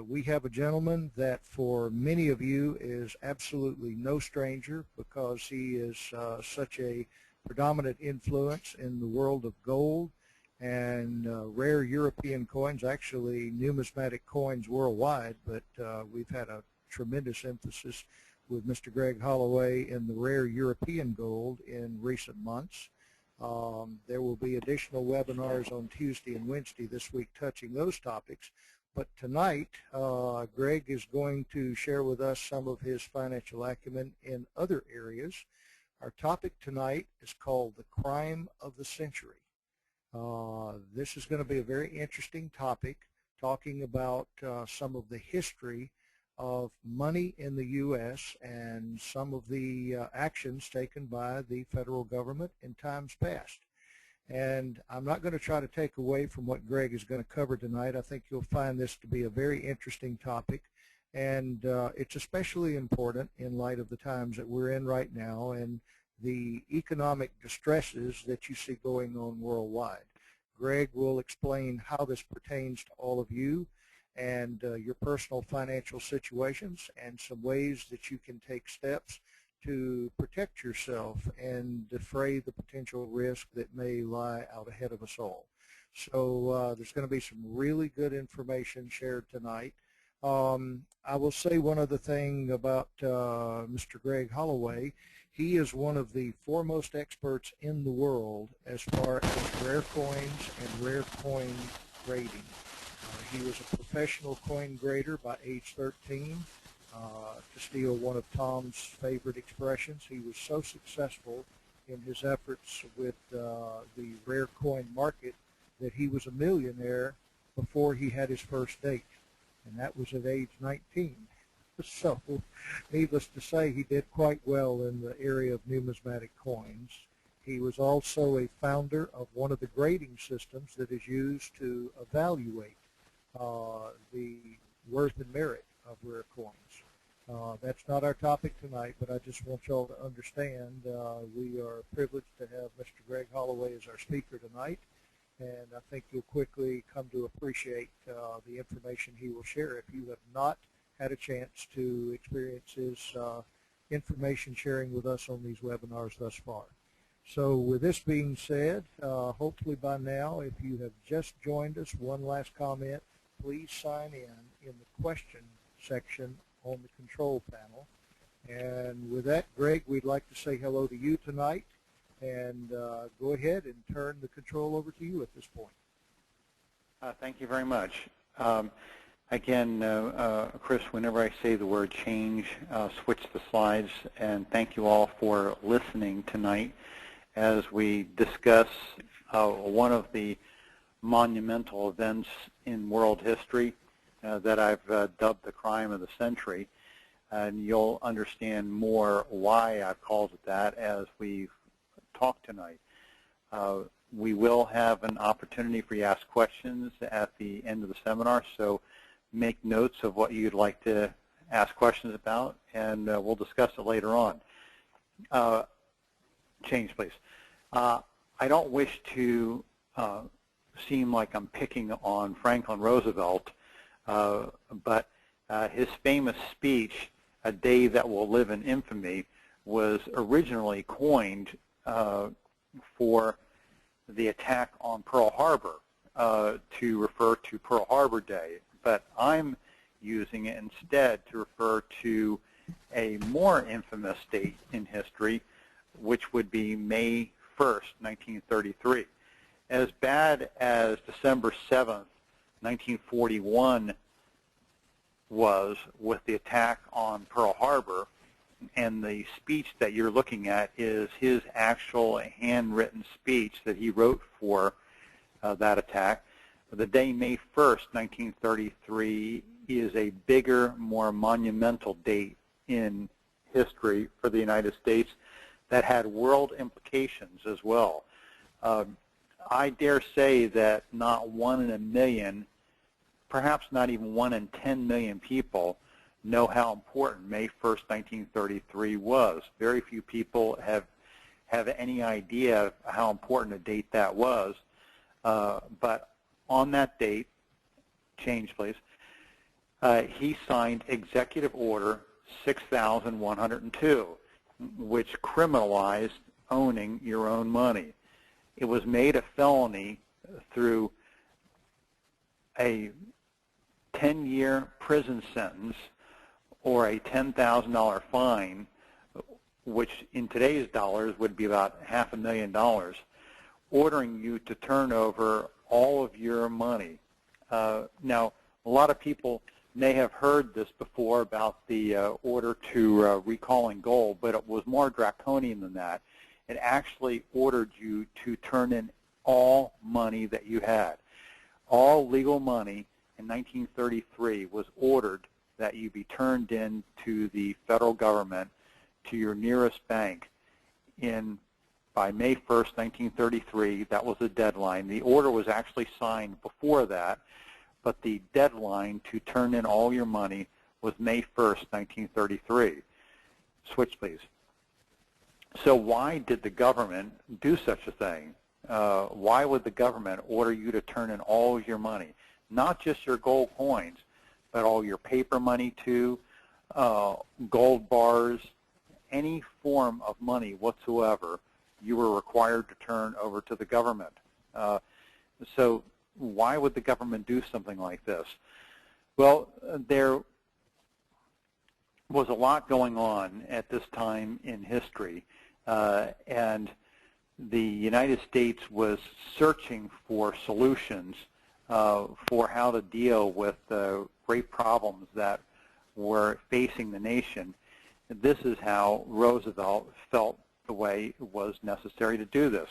We have a gentleman that for many of you is absolutely no stranger because he is such a predominant influence in the world of gold and rare European coins, actually numismatic coins worldwide, but we've had a tremendous emphasis with Mr. Greg Halloway in the rare European gold in recent months. There will be additional webinars on Tuesday and Wednesday this week touching those topics. But tonight, Greg is going to share with us some of his financial acumen in other areas. Our topic tonight is called the crime of the century. This is going to be a very interesting topic, talking about some of the history of money in the U.S. and some of the actions taken by the federal government in times past. And I'm not going to try to take away from what Greg is going to cover tonight. I think you'll find this to be a very interesting topic, and it's especially important in light of the times that we're in right now and the economic distresses that you see going on worldwide. Greg will explain how this pertains to all of you and your personal financial situations and some ways that you can take steps to protect yourself and defray the potential risk that may lie out ahead of us all. So there's going to be some really good information shared tonight. I will say one other thing about Mr. Greg Halloway. He is one of the foremost experts in the world as far as rare coins and rare coin grading. He was a professional coin grader by age 13. To steal one of Tom's favorite expressions, he was so successful in his efforts with the rare coin market that he was a millionaire before he had his first date, and that was at age 19. So, needless to say, he did quite well in the area of numismatic coins. He was also a founder of one of the grading systems that is used to evaluate the worth and merit of rare coins. That's not our topic tonight, but I just want y'all to understand we are privileged to have Mr. Greg Halloway as our speaker tonight, and I think you'll quickly come to appreciate the information he will share if you have not had a chance to experience his information sharing with us on these webinars thus far. So with this being said, hopefully by now, if you have just joined us, one last comment, please sign in the question section on the control panel. And with that, Greg, we'd like to say hello to you tonight, and go ahead and turn the control over to you at this point. Thank you very much. Again, Chris, whenever I say the word change, switch the slides, and thank you all for listening tonight as we discuss one of the monumental events in world history that I've dubbed the crime of the century, and you'll understand more why I've called it that as we talk tonight. We will have an opportunity for you to ask questions at the end of the seminar, so make notes of what you'd like to ask questions about, and we'll discuss it later on. Change, please. I don't wish to seem like I'm picking on Franklin Roosevelt, but his famous speech, "A Day That Will Live in Infamy," was originally coined for the attack on Pearl Harbor to refer to Pearl Harbor Day, but I'm using it instead to refer to a more infamous date in history, which would be May 1st, 1933. As bad as December 7th, 1941 was with the attack on Pearl Harbor, and the speech that you're looking at is his actual handwritten speech that he wrote for that attack. The day May 1st, 1933 is a bigger, more monumental date in history for the United States that had world implications as well. I dare say that not 1 in a million, perhaps not even 1 in 10 million people know how important May 1st, 1933 was. Very few people have any idea how important a date that was. But on that date, change please, he signed Executive Order 6102, which criminalized owning your own money. It was made a felony through a 10-year prison sentence or a $10,000 fine, which in today's dollars would be about $500,000, ordering you to turn over all of your money. Now, a lot of people may have heard this before about the order to recalling gold, but it was more draconian than that. It actually ordered you to turn in all money that you had. All legal money in 1933 was ordered that you be turned in to the federal government, to your nearest bank, by May 1st, 1933. That was the deadline. The order was actually signed before that, but the deadline to turn in all your money was May 1st, 1933. Switch, please. So why did the government do such a thing? Why would the government order you to turn in all of your money? Not just your gold coins, but all your paper money too, gold bars, any form of money whatsoever, you were required to turn over to the government. So why would the government do something like this? Well, there was a lot going on at this time in history, and the United States was searching for solutions for how to deal with the great problems that were facing the nation. This is how Roosevelt felt the way it was necessary to do this.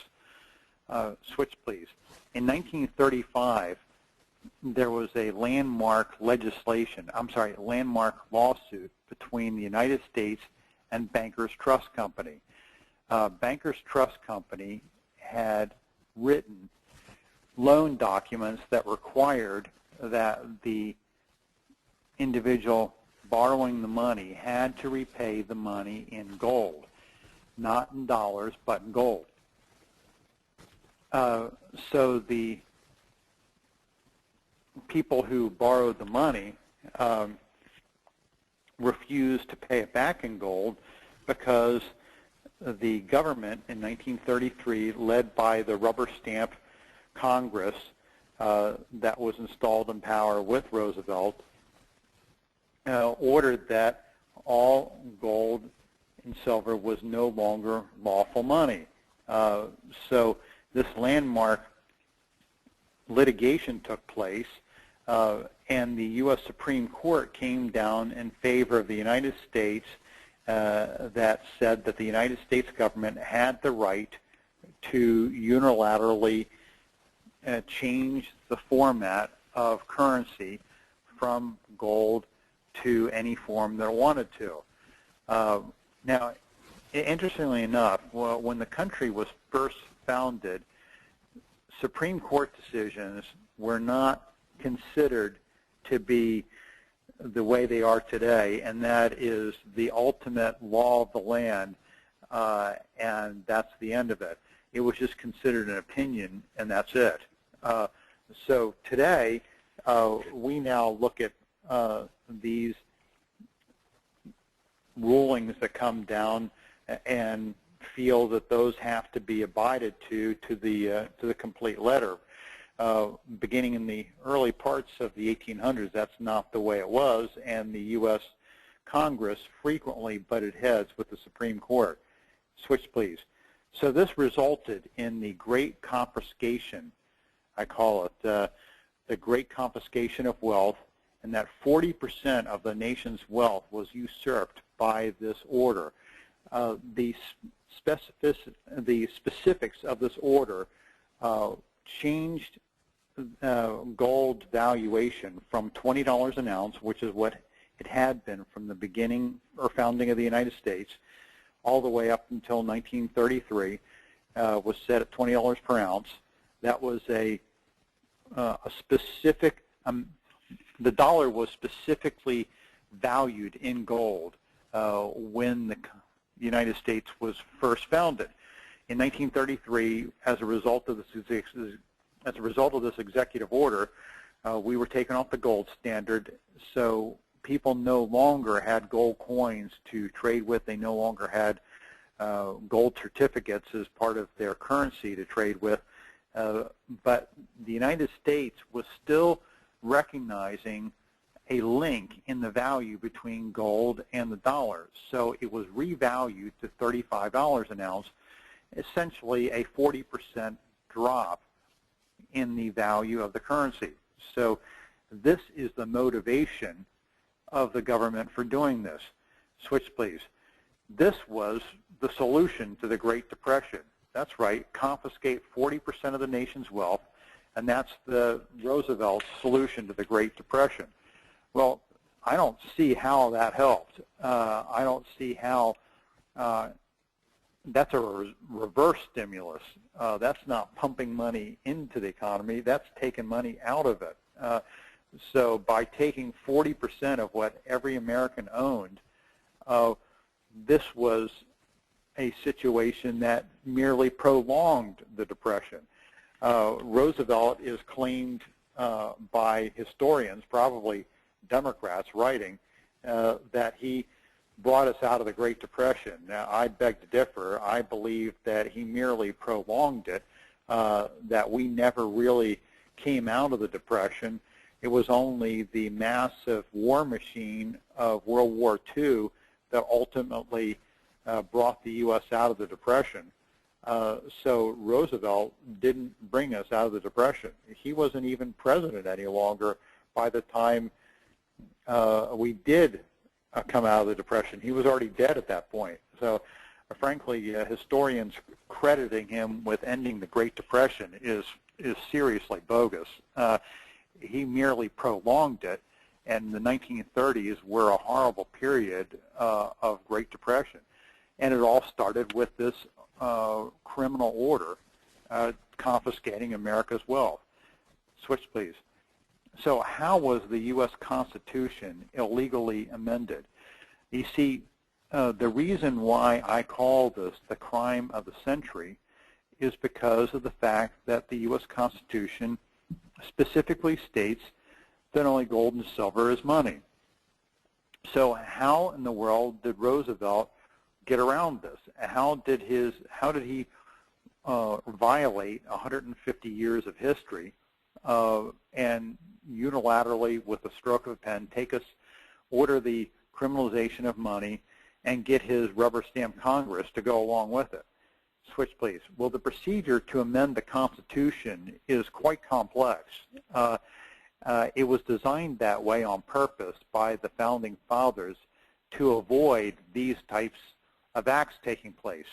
Switch, please. In 1935, there was a landmark lawsuit between the United States and Bankers Trust Company. Bankers Trust Company had written loan documents that required that the individual borrowing the money had to repay the money in gold, not in dollars, but in gold. So the people who borrowed the money refused to pay it back in gold because the government in 1933, led by the rubber stamp Congress that was installed in power with Roosevelt, ordered that all gold and silver was no longer lawful money. So this landmark litigation took place, and the U.S. Supreme Court came down in favor of the United States that said that the United States government had the right to unilaterally change the format of currency from gold to any form that it wanted to. Now, interestingly enough, when the country was first founded, Supreme Court decisions were not considered to be the way they are today, and that is the ultimate law of the land, and that's the end of it. It was just considered an opinion, and that's it. So today, we now look at these rulings that come down and feel that those have to be abided to the complete letter. Beginning in the early parts of the 1800s, that's not the way it was, and the U.S. Congress frequently butted heads with the Supreme Court. Switch, please. So this resulted in the Great Confiscation, I call it, the Great Confiscation of wealth, and that 40% of the nation's wealth was usurped by this order. The specifics of this order changed gold valuation from $20 an ounce, which is what it had been from the beginning or founding of the United States, all the way up until 1933, was set at $20 per ounce. That was a specific, the dollar was specifically valued in gold when the United States was first founded. In 1933, as a result of this executive order, we were taken off the gold standard, so people no longer had gold coins to trade with. They no longer had gold certificates as part of their currency to trade with. But the United States was still recognizing a link in the value between gold and the dollar. So it was revalued to $35 an ounce, essentially a 40% drop in the value of the currency. So this is the motivation of the government for doing this. Switch, please. This was the solution to the Great Depression. That's right, confiscate 40% of the nation's wealth, and that's the Roosevelt solution to the Great Depression. Well, I don't see how that helped. I don't see how that's a reverse stimulus. That's not pumping money into the economy. That's taking money out of it. So by taking 40% of what every American owned, this was a situation that merely prolonged the Depression. Roosevelt is claimed by historians, probably Democrats writing, that he brought us out of the Great Depression. Now, I beg to differ. I believe that he merely prolonged it, that we never really came out of the Depression. It was only the massive war machine of World War II that ultimately brought the U.S. out of the Depression. So Roosevelt didn't bring us out of the Depression. He wasn't even president any longer by the time we did come out of the Depression. He was already dead at that point. So frankly, historians crediting him with ending the Great Depression is seriously bogus. He merely prolonged it, and the 1930s were a horrible period of Great Depression. And it all started with this criminal order confiscating America's wealth. Switch, please. So how was the U.S. Constitution illegally amended? You see, the reason why I call this the crime of the century is because of the fact that the U.S. Constitution specifically states that only gold and silver is money. So how in the world did Roosevelt get around this? How did he violate 150 years of history and unilaterally, with the stroke of a pen, order the criminalization of money and get his rubber stamp Congress to go along with it? Switch, please. Well, the procedure to amend the Constitution is quite complex. It was designed that way on purpose by the Founding Fathers to avoid these types of acts taking place.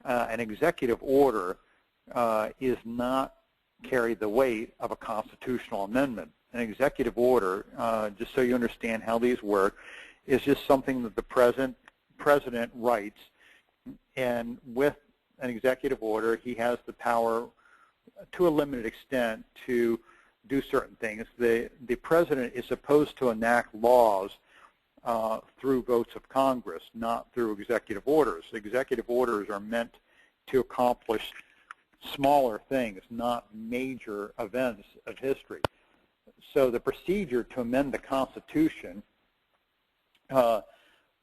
An executive order is not carry the weight of a constitutional amendment. An executive order, just so you understand how these work, is just something that the president writes, and with an executive order, he has the power to a limited extent to do certain things. The president is supposed to enact laws through votes of Congress, not through executive orders. Executive orders are meant to accomplish smaller things, not major events of history. So the procedure to amend the Constitution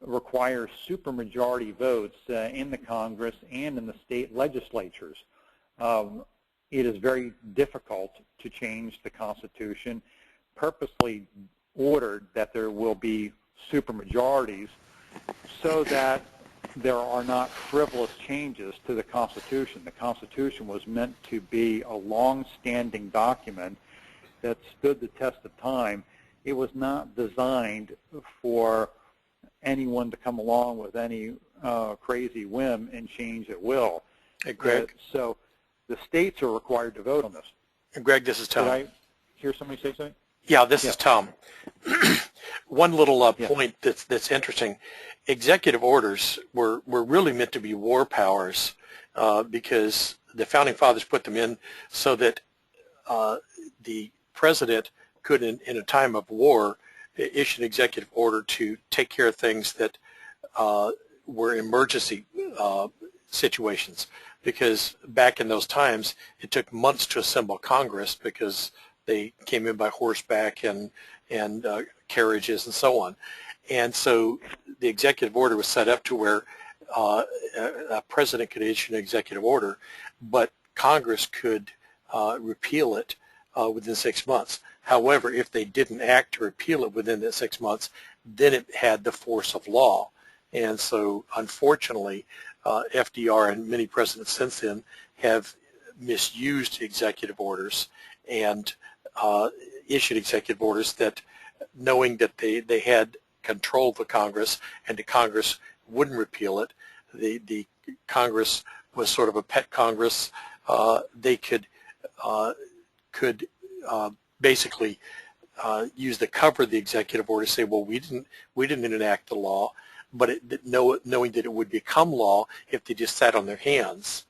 requires supermajority votes in the Congress and in the state legislatures. It is very difficult to change the Constitution, purposely ordered that there will be supermajorities so that there are not frivolous changes to the Constitution. The Constitution was meant to be a long-standing document that stood the test of time. It was not designed for anyone to come along with any crazy whim and change at will. Hey, Greg. So the states are required to vote on this. And Greg, this is Tom. Did I hear somebody say something? Yeah, this is Tom. One little point that's interesting. Executive orders were really meant to be war powers because the Founding Fathers put them in so that the president could, in a time of war, issue an executive order to take care of things that were emergency situations. Because back in those times, it took months to assemble Congress because They came in by horseback and carriages and so on. And so the executive order was set up to where a president could issue an executive order, but Congress could repeal it within 6 months. However, if they didn't act to repeal it within that 6 months, then it had the force of law. And so, unfortunately, FDR and many presidents since then have misused executive orders and issued executive orders that, knowing that they had control of the Congress and the Congress wouldn't repeal it, the Congress was sort of a pet Congress. They could basically use the cover of the executive order to say, well, we didn't enact the law, but knowing that it would become law if they just sat on their hands.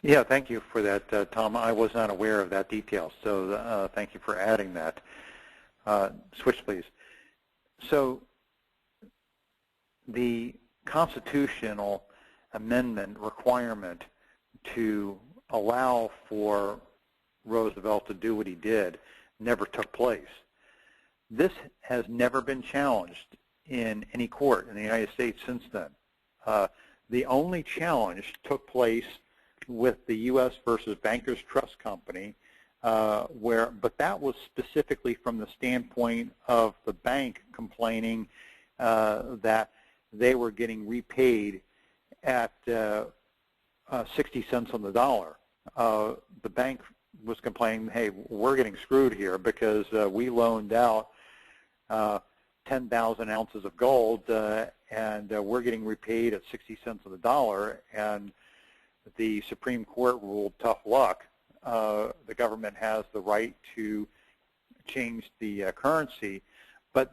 Yeah, thank you for that, Tom. I was not aware of that detail, so thank you for adding that. Switch, please. So the constitutional amendment requirement to allow for Roosevelt to do what he did never took place. This has never been challenged in any court in the United States since then. The only challenge took place with the U.S. versus Bankers Trust Company, but that was specifically from the standpoint of the bank complaining that they were getting repaid at 60 cents on the dollar. The bank was complaining, hey, we're getting screwed here because we loaned out 10,000 ounces of gold and we're getting repaid at 60 cents on the dollar. And the Supreme Court ruled, tough luck. The government has the right to change the currency, but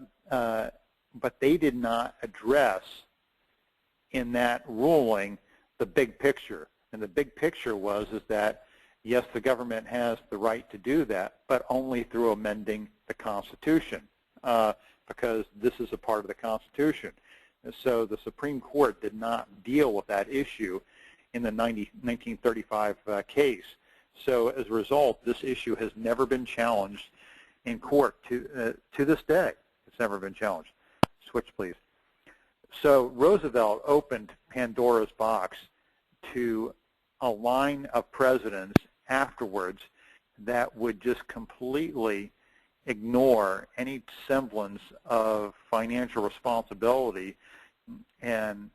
they did not address in that ruling the big picture. And the big picture is that, yes, the government has the right to do that, but only through amending the Constitution, because this is a part of the Constitution. And so the Supreme Court did not deal with that issue in the 1935 case. So as a result, this issue has never been challenged in court to this day. It's never been challenged. Switch, please. So Roosevelt opened Pandora's box to a line of presidents afterwards that would just completely ignore any semblance of financial responsibility and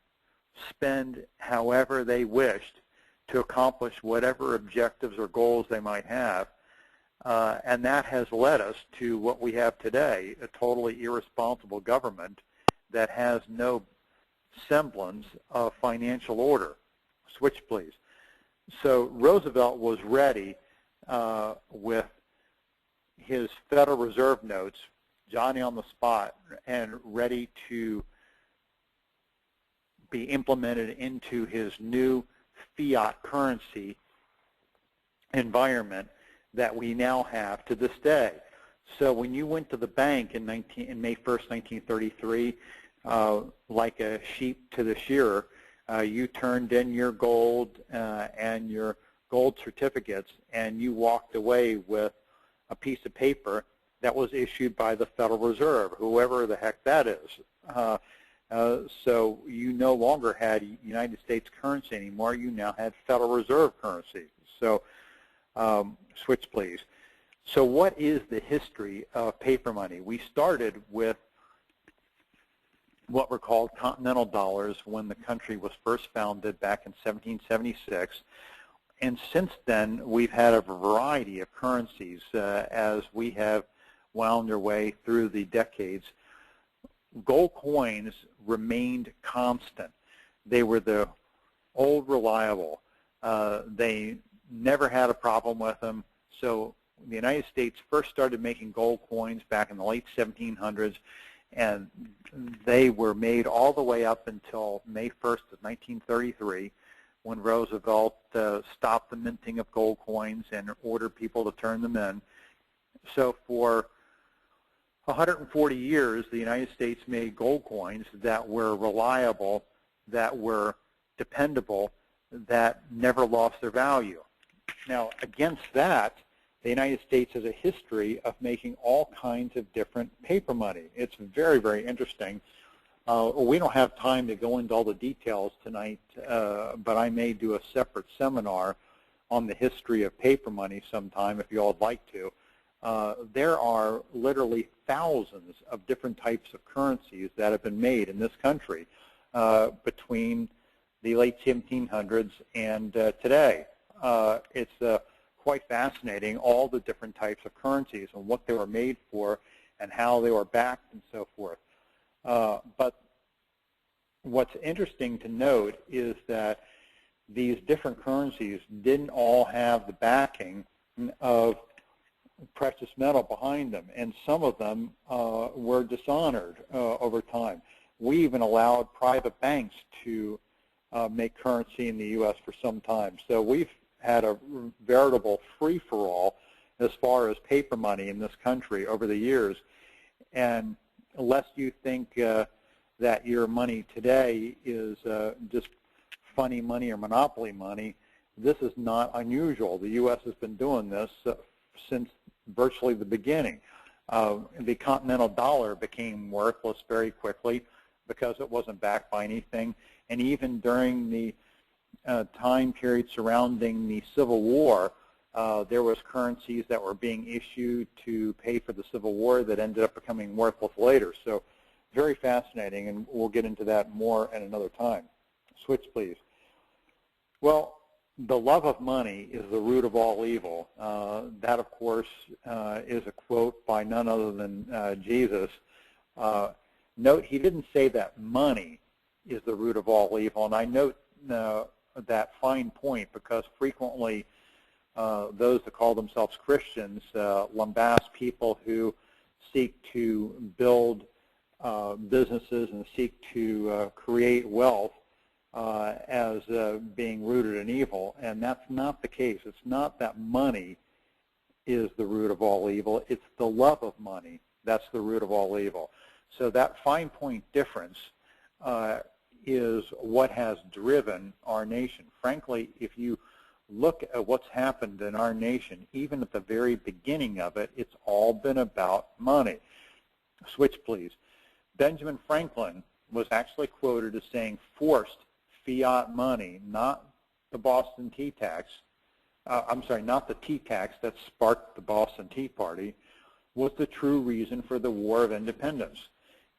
spend however they wished to accomplish whatever objectives or goals they might have. And that has led us to what we have today, a totally irresponsible government that has no semblance of financial order. Switch, please. So Roosevelt was ready with his Federal Reserve notes, Johnny on the spot, and ready to be implemented into his new fiat currency environment that we now have to this day. So when you went to the bank in May 1st, 1933, like a sheep to the shearer, you turned in your gold and your gold certificates, and you walked away with a piece of paper that was issued by the Federal Reserve, whoever the heck that is. So you no longer had United States currency anymore. You now had Federal Reserve currency. So switch, please. So what is the history of paper money? We started with what were called continental dollars when the country was first founded back in 1776. And since then, we've had a variety of currencies as we have wound our way through the decades. Gold coins remained constant. They were the old reliable. They never had a problem with them. So the United States first started making gold coins back in the late 1700s, and they were made all the way up until May 1st of 1933, when Roosevelt stopped the minting of gold coins and ordered people to turn them in. So for 140 years, the United States made gold coins that were reliable, that were dependable, that never lost their value. Now, against that, the United States has a history of making all kinds of different paper money. It's very, very interesting. We don't have time to go into all the details tonight, but I may do a separate seminar on the history of paper money sometime if you all would like to. There are literally thousands of different types of currencies that have been made in this country between the late 1700s and today. It's quite fascinating, all the different types of currencies and what they were made for and how they were backed and so forth. But what's interesting to note is that these different currencies didn't all have the backing of precious metal behind them, and some of them were dishonored over time. We even allowed private banks to make currency in the U.S. for some time. So we've had a veritable free-for-all as far as paper money in this country over the years. And unless you think that your money today is just funny money or monopoly money, this is not unusual. The U.S. has been doing this since virtually the beginning. The continental dollar became worthless very quickly because it wasn't backed by anything. And even during the time period surrounding the Civil War, there was currencies that were being issued to pay for the Civil War that ended up becoming worthless later. So very fascinating, and we'll get into that more at another time. Switch, please. Well, the love of money is the root of all evil. That, of course, is a quote by none other than Jesus. Note, he didn't say that money is the root of all evil, and I note that fine point because frequently those that call themselves Christians lambast people who seek to build businesses and seek to create wealth as being rooted in evil, and that's not the case. It's not that money is the root of all evil. It's the love of money that's the root of all evil. So that fine point difference is what has driven our nation. Frankly, if you look at what's happened in our nation, even at the very beginning of it, it's all been about money. Switch, please. Benjamin Franklin was actually quoted as saying forced fiat money, not the Boston Tea tax, not the tea tax that sparked the Boston Tea Party, was the true reason for the War of Independence.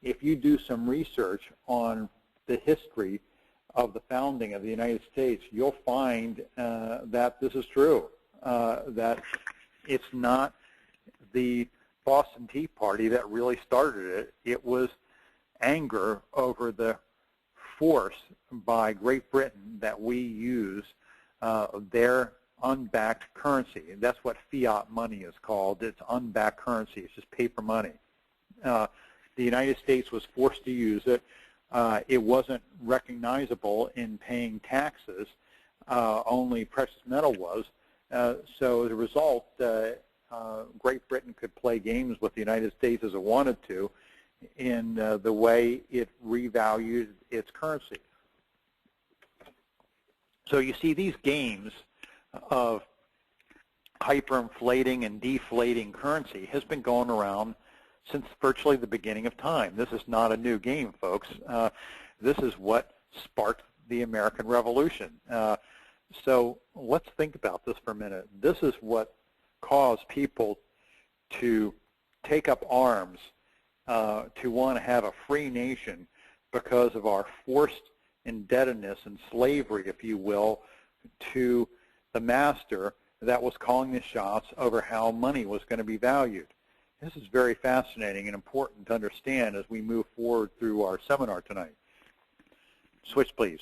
If you do some research on the history of the founding of the United States, you'll find that this is true, that it's not the Boston Tea Party that really started it. It was anger over the force by Great Britain that we use their unbacked currency. That's what fiat money is called. It's unbacked currency. It's just paper money. The United States was forced to use it. It wasn't recognizable in paying taxes. Only precious metal was. So as a result, Great Britain could play games with the United States as it wanted to in the way it revalued its currency. So you see these games of hyperinflating and deflating currency has been going around since virtually the beginning of time. This is not a new game, folks. This is what sparked the American Revolution. So let's think about this for a minute. This is what caused people to take up arms to want to have a free nation because of our forced indebtedness and slavery, if you will, to the master that was calling the shots over how money was going to be valued. This is very fascinating and important to understand as we move forward through our seminar tonight. Switch, please.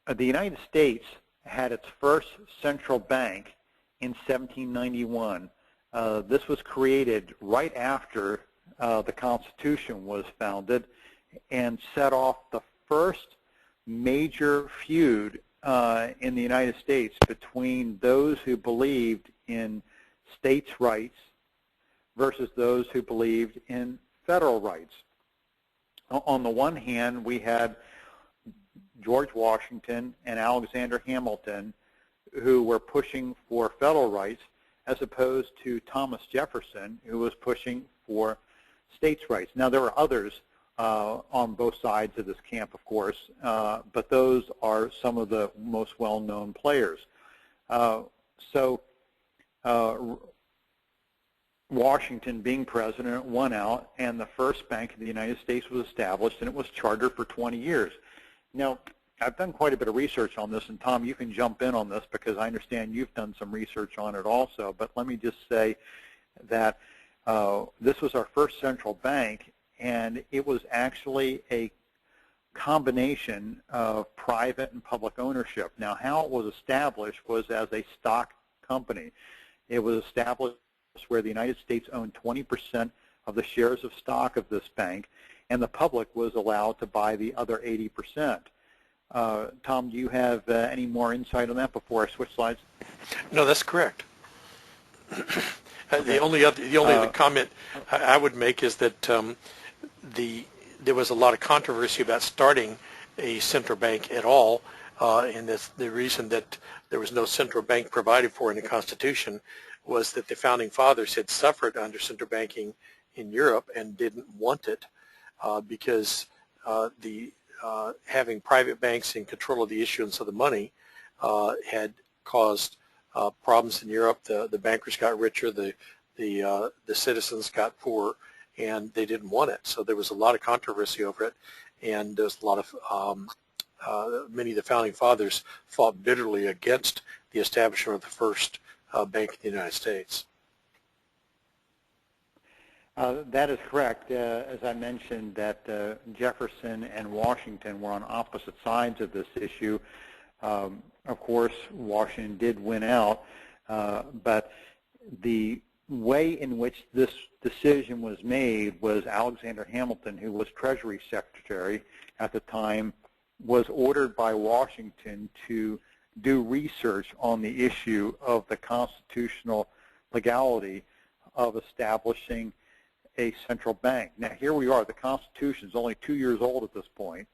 The United States had its first central bank in 1791. This was created right after the Constitution was founded and set off the first major feud in the United States between those who believed in states' rights versus those who believed in federal rights. On the one hand, we had George Washington and Alexander Hamilton, who were pushing for federal rights, as opposed to Thomas Jefferson, who was pushing for states' rights. Now, there were others on both sides of this camp, of course, but those are some of the most well-known players. Washington, being president, won out, and the first bank of the United States was established, and it was chartered for 20 years. Now, I've done quite a bit of research on this, and Tom, you can jump in on this because I understand you've done some research on it also, but let me just say that this was our first central bank, and it was actually a combination of private and public ownership. Now, how it was established was as a stock company. It was established where the United States owned 20% of the shares of stock of this bank, and the public was allowed to buy the other 80%. Tom, do you have any more insight on that before I switch slides? No, that's correct. The only other comment I would make is that there was a lot of controversy about starting a central bank at all, and the reason that there was no central bank provided for in the Constitution was that the Founding Fathers had suffered under central banking in Europe and didn't want it because having private banks in control of the issuance of the money had caused problems in Europe. The bankers got richer, the citizens got poorer, and they didn't want it. So there was a lot of controversy over it, and there's a lot of many of the Founding Fathers fought bitterly against the establishment of the first bank in the United States. That is correct. As I mentioned, that Jefferson and Washington were on opposite sides of this issue. Of course, Washington did win out, but the way in which this decision was made was Alexander Hamilton, who was Treasury Secretary at the time, was ordered by Washington to do research on the issue of the constitutional legality of establishing a central bank. Now, here we are. The Constitution is only 2 years old at this point,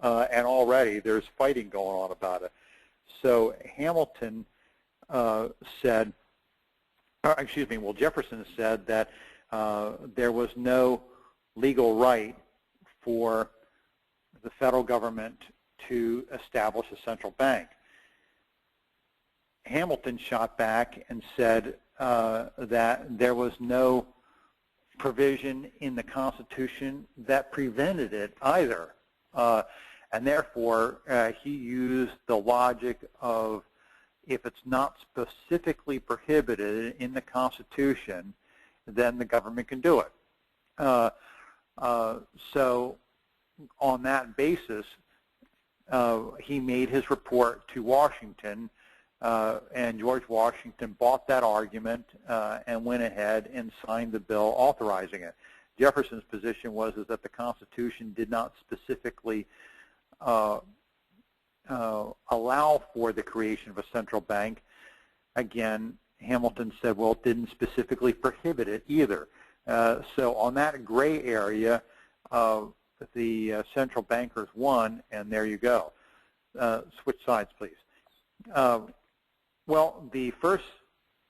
and already there's fighting going on about it. So Hamilton said, Jefferson said that there was no legal right for the federal government to establish a central bank. Hamilton shot back and said that there was no provision in the Constitution that prevented it either. And therefore, he used the logic of if it's not specifically prohibited in the Constitution, then the government can do it. So on that basis, he made his report to Washington, and George Washington bought that argument and went ahead and signed the bill authorizing it. Jefferson's position was that the Constitution did not specifically allow for the creation of a central bank. Again, Hamilton said, well, it didn't specifically prohibit it either. So on that gray area, the central bankers won, and there you go. Switch sides, please. Well, the first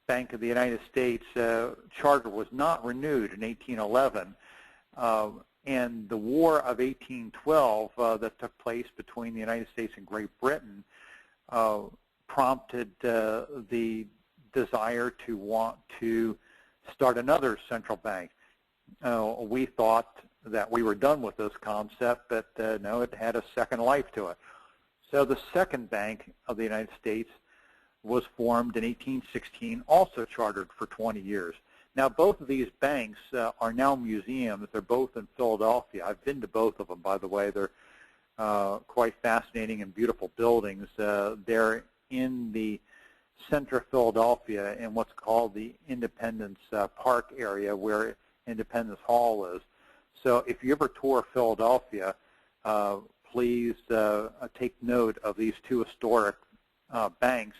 Bank of the United States charter was not renewed in 1811, and the War of 1812 that took place between the United States and Great Britain prompted the desire to want to start another central bank. We thought that we were done with this concept, but no, it had a second life to it. So the second Bank of the United States was formed in 1816, also chartered for 20 years. Now, both of these banks are now museums. They're both in Philadelphia. I've been to both of them, by the way. They're quite fascinating and beautiful buildings. They're in the center of Philadelphia in what's called the Independence Park area where Independence Hall is. So if you ever tour Philadelphia, please take note of these two historic banks,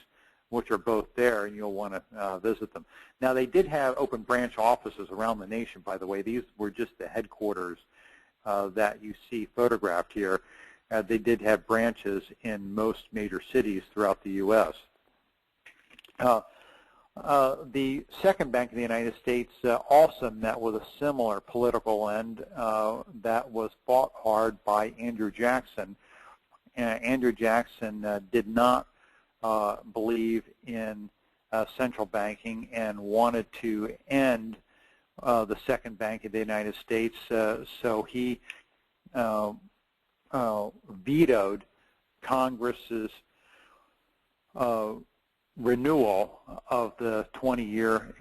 which are both there, and you'll want to visit them. Now, they did have open branch offices around the nation, by the way. These were just the headquarters that you see photographed here. they did have branches in most major cities throughout the U.S. The second bank in the United States also met with a similar political end that was fought hard by Andrew Jackson. Andrew Jackson did not believe in central banking and wanted to end the second bank of the United States, so he vetoed Congress's renewal of the 20-year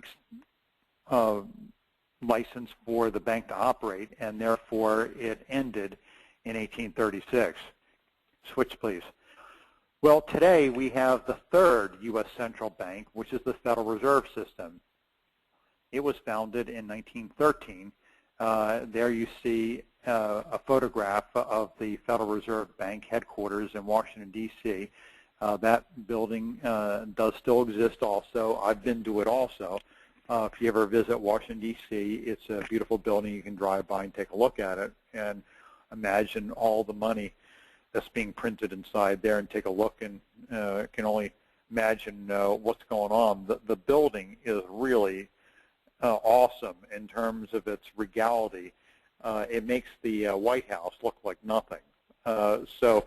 license for the bank to operate, and therefore it ended in 1836. Switch, please. Well, today we have the third U.S. central bank, which is the Federal Reserve System. It was founded in 1913. There you see a photograph of the Federal Reserve Bank headquarters in Washington, D.C. That building does still exist also. I've been to it also. If you ever visit Washington, D.C., it's a beautiful building. You can drive by and take a look at it and imagine all the money that's being printed inside there and take a look, and can only imagine what's going on. The building is really awesome in terms of its regality. It makes the White House look like nothing. So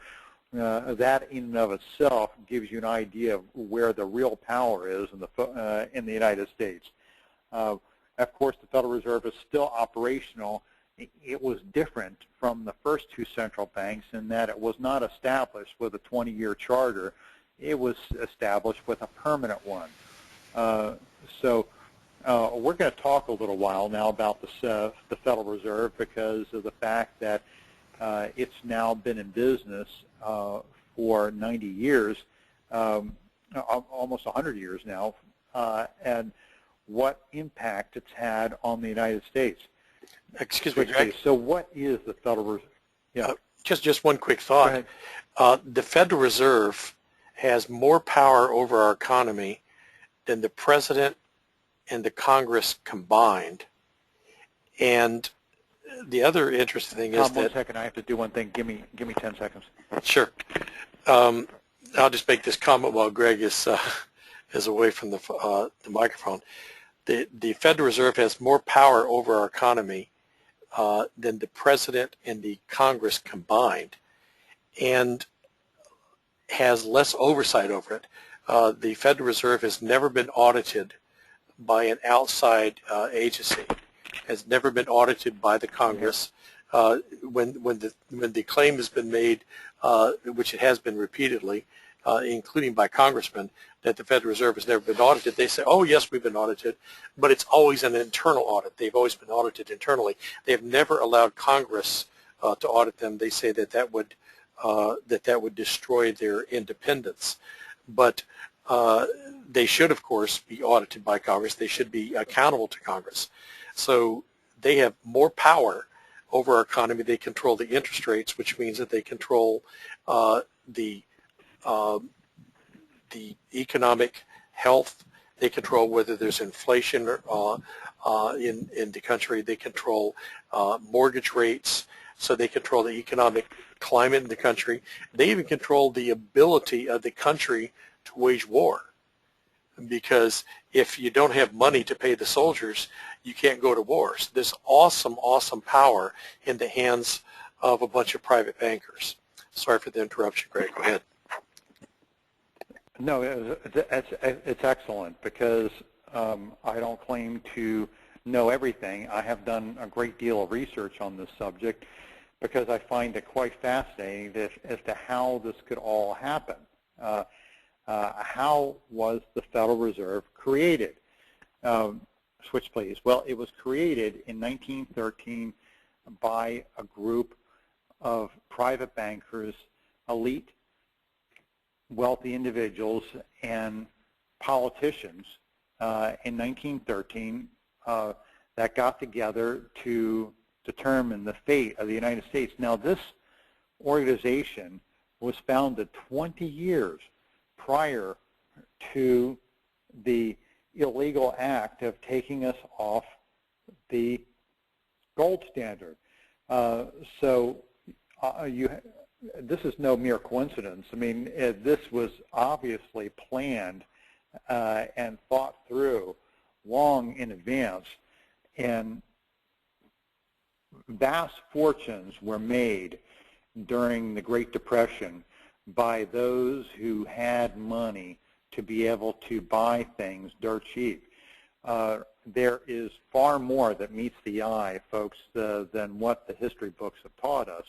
that in and of itself gives you an idea of where the real power is in the United States. Of course, the Federal Reserve is still operational. It was different from the first two central banks in that it was not established with a 20-year charter. It was established with a permanent one. So we're going to talk a little while now about the Federal Reserve because of the fact that it's now been in business for 90 years, almost 100 years now, and what impact it's had on the United States. Excuse me, Greg. So what is the Federal Reserve? Yeah. Just one quick thought. The Federal Reserve has more power over our economy than the President and the Congress combined. And the other interesting thing is that... 1 second, I have to do one thing. Give me 10 seconds. Sure. I'll just make this comment while Greg is away from the microphone. The Federal Reserve has more power over our economy than the President and the Congress combined, and has less oversight over it. The Federal Reserve has never been audited by an outside agency, has never been audited by the Congress. When the claim has been made, which it has been repeatedly, including by congressmen, that the Federal Reserve has never been audited, they say, oh, yes, we've been audited, but it's always an internal audit. They've always been audited internally. They have never allowed Congress to audit them. They say that would destroy their independence. But they should, of course, be audited by Congress. They should be accountable to Congress. So they have more power over our economy. They control the interest rates, which means that they control the economic health. They control whether there's inflation in the country. They control mortgage rates. So they control the economic climate in the country. They even control the ability of the country to wage war. Because if you don't have money to pay the soldiers, you can't go to war. So there's awesome, awesome power in the hands of a bunch of private bankers. Sorry for the interruption, Greg. Go ahead. No, it's excellent because I don't claim to know everything. I have done a great deal of research on this subject because I find it quite fascinating as to how this could all happen. How was the Federal Reserve created? Switch, please. Well, it was created in 1913 by a group of private bankers, elite, wealthy individuals, and politicians in 1913 that got together to determine the fate of the United States. Now, this organization was founded 20 years prior to the illegal act of taking us off the gold standard. So this is no mere coincidence. I mean, this was obviously planned and thought through long in advance, and vast fortunes were made during the Great Depression by those who had money to be able to buy things dirt cheap. There is far more that meets the eye, folks, than what the history books have taught us.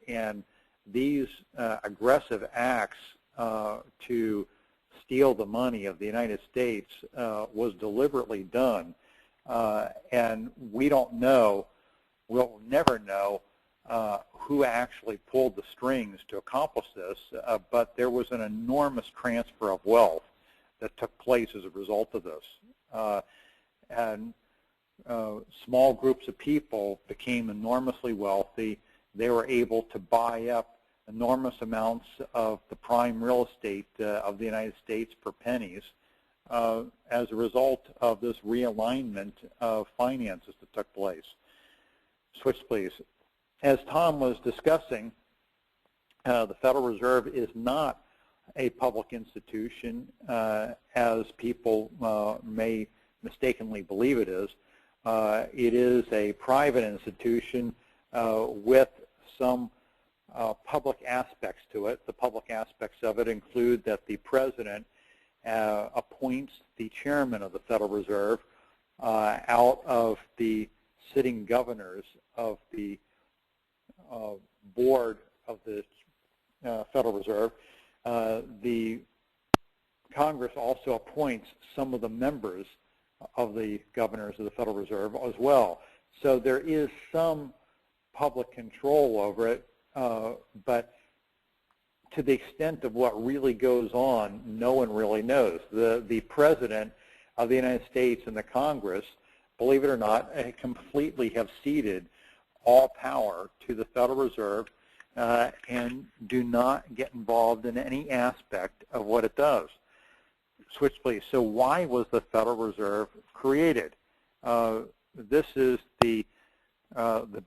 And these aggressive acts to steal the money of the United States was deliberately done. And we don't know, we'll never know who actually pulled the strings to accomplish this, but there was an enormous transfer of wealth that took place as a result of this. And small groups of people became enormously wealthy. They were able to buy up enormous amounts of the prime real estate of the United States for pennies as a result of this realignment of finances that took place. Switch, please. As Tom was discussing, the Federal Reserve is not a public institution as people may mistakenly believe it is. It is a private institution with some public aspects to it. The public aspects of it include that the President appoints the chairman of the Federal Reserve out of the sitting governors of the board of the Federal Reserve. The Congress also appoints some of the members of the governors of the Federal Reserve as well. So there is some public control over it, but to the extent of what really goes on, no one really knows. The President of the United States and the Congress, believe it or not, completely have ceded all power to the Federal Reserve and do not get involved in any aspect of what it does. Switch, please. So why was the Federal Reserve created? This is the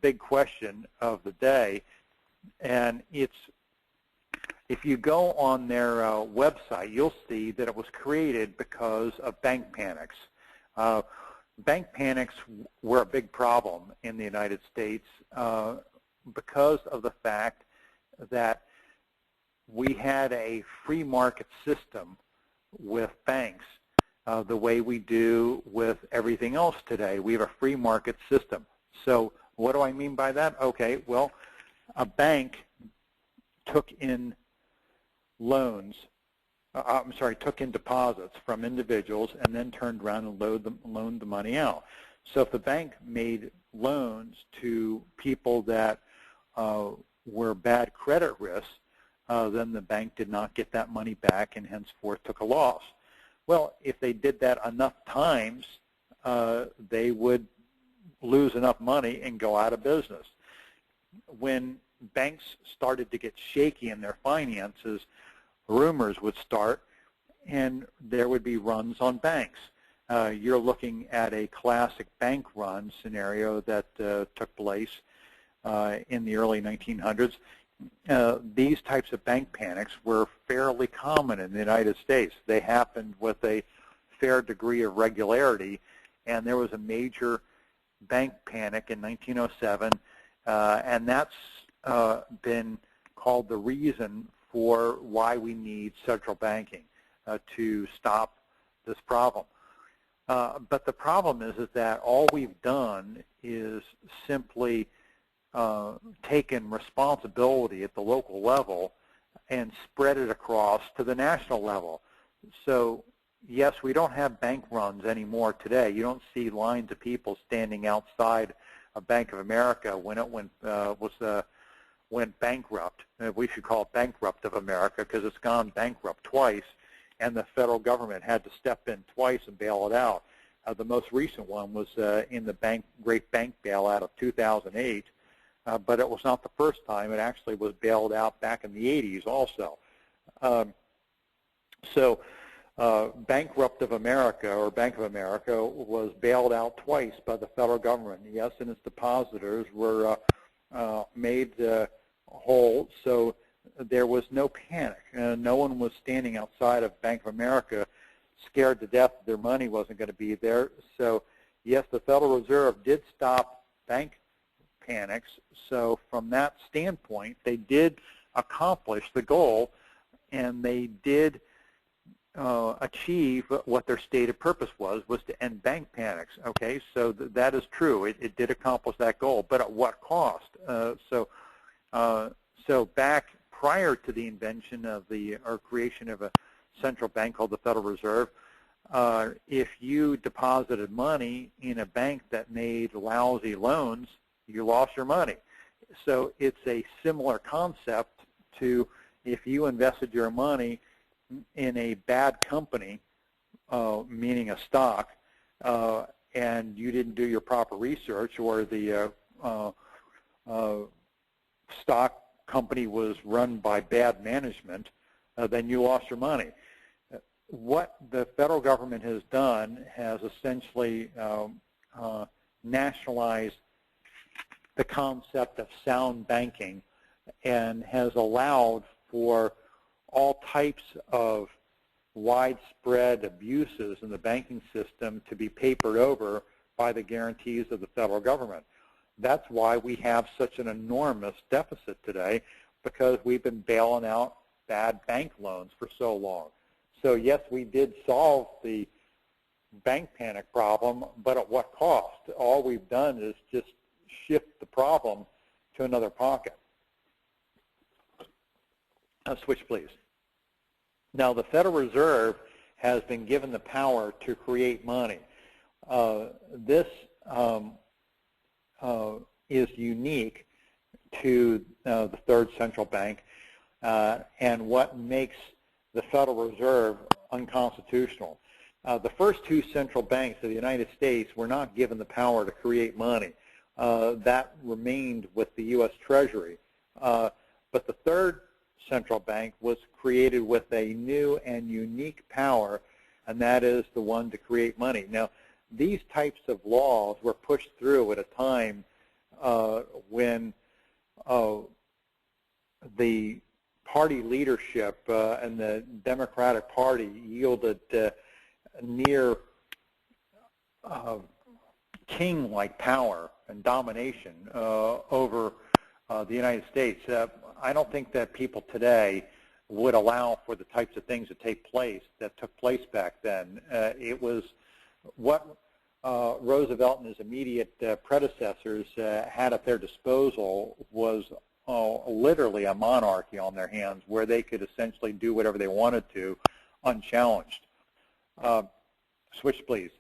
big question of the day, and it's, if you go on their website, you'll see that it was created because of bank panics. Bank panics were a big problem in the United States because of the fact that we had a free market system with banks the way we do with everything else today. We have a free market system. So what do I mean by that? Okay, well, a bank took in loans, took in deposits from individuals and then turned around and loaned the money out. So if the bank made loans to people that were bad credit risks, then the bank did not get that money back and henceforth took a loss. Well, if they did that enough times, they would lose enough money and go out of business. When banks started to get shaky in their finances, rumors would start and there would be runs on banks. You're looking at a classic bank run scenario that took place in the early 1900s. These types of bank panics were fairly common in the United States. They happened with a fair degree of regularity, and there was a major bank panic in 1907, and that's been called the reason for why we need central banking to stop this problem. But the problem is that all we've done is simply taken responsibility at the local level and spread it across to the national level. So yes, we don't have bank runs anymore today. You don't see lines of people standing outside of Bank of America when it went bankrupt. We should call it Bankrupt of America because it's gone bankrupt twice, and the federal government had to step in twice and bail it out. The most recent one was in the Great Bank Bailout of 2008, but it was not the first time. It actually was bailed out back in the 80s also. Bankrupt of America, or Bank of America, was bailed out twice by the federal government. Yes, and its depositors were made hole, so there was no panic. No one was standing outside of Bank of America scared to death that their money wasn't going to be there. So yes, the Federal Reserve did stop bank panics. So from that standpoint, they did accomplish the goal, and they did achieve what their stated purpose was to end bank panics. Okay, so that is true. It did accomplish that goal, but at what cost? So back prior to the invention of or creation of a central bank called the Federal Reserve, if you deposited money in a bank that made lousy loans, you lost your money. So it's a similar concept to if you invested your money in a bad company, meaning a stock, and you didn't do your proper research, or the stock company was run by bad management, then you lost your money. What the federal government has done has essentially nationalized the concept of sound banking and has allowed for all types of widespread abuses in the banking system to be papered over by the guarantees of the federal government. That's why we have such an enormous deficit today, because we've been bailing out bad bank loans for so long. So yes, we did solve the bank panic problem, but at what cost? All we've done is just shift the problem to another pocket. Switch, please. Now, the Federal Reserve has been given the power to create money. This is unique to the third central bank, and what makes the Federal Reserve unconstitutional. The first two central banks of the United States were not given the power to create money. That remained with the U.S. Treasury. But the third central bank was created with a new and unique power, and that is the one to create money. Now, these types of laws were pushed through at a time when the party leadership and the Democratic Party yielded near king-like power and domination over the United States. I don't think that people today would allow for the types of things that took place back then. It was what Roosevelt and his immediate predecessors had at their disposal was literally a monarchy on their hands, where they could essentially do whatever they wanted to unchallenged. Switch, please.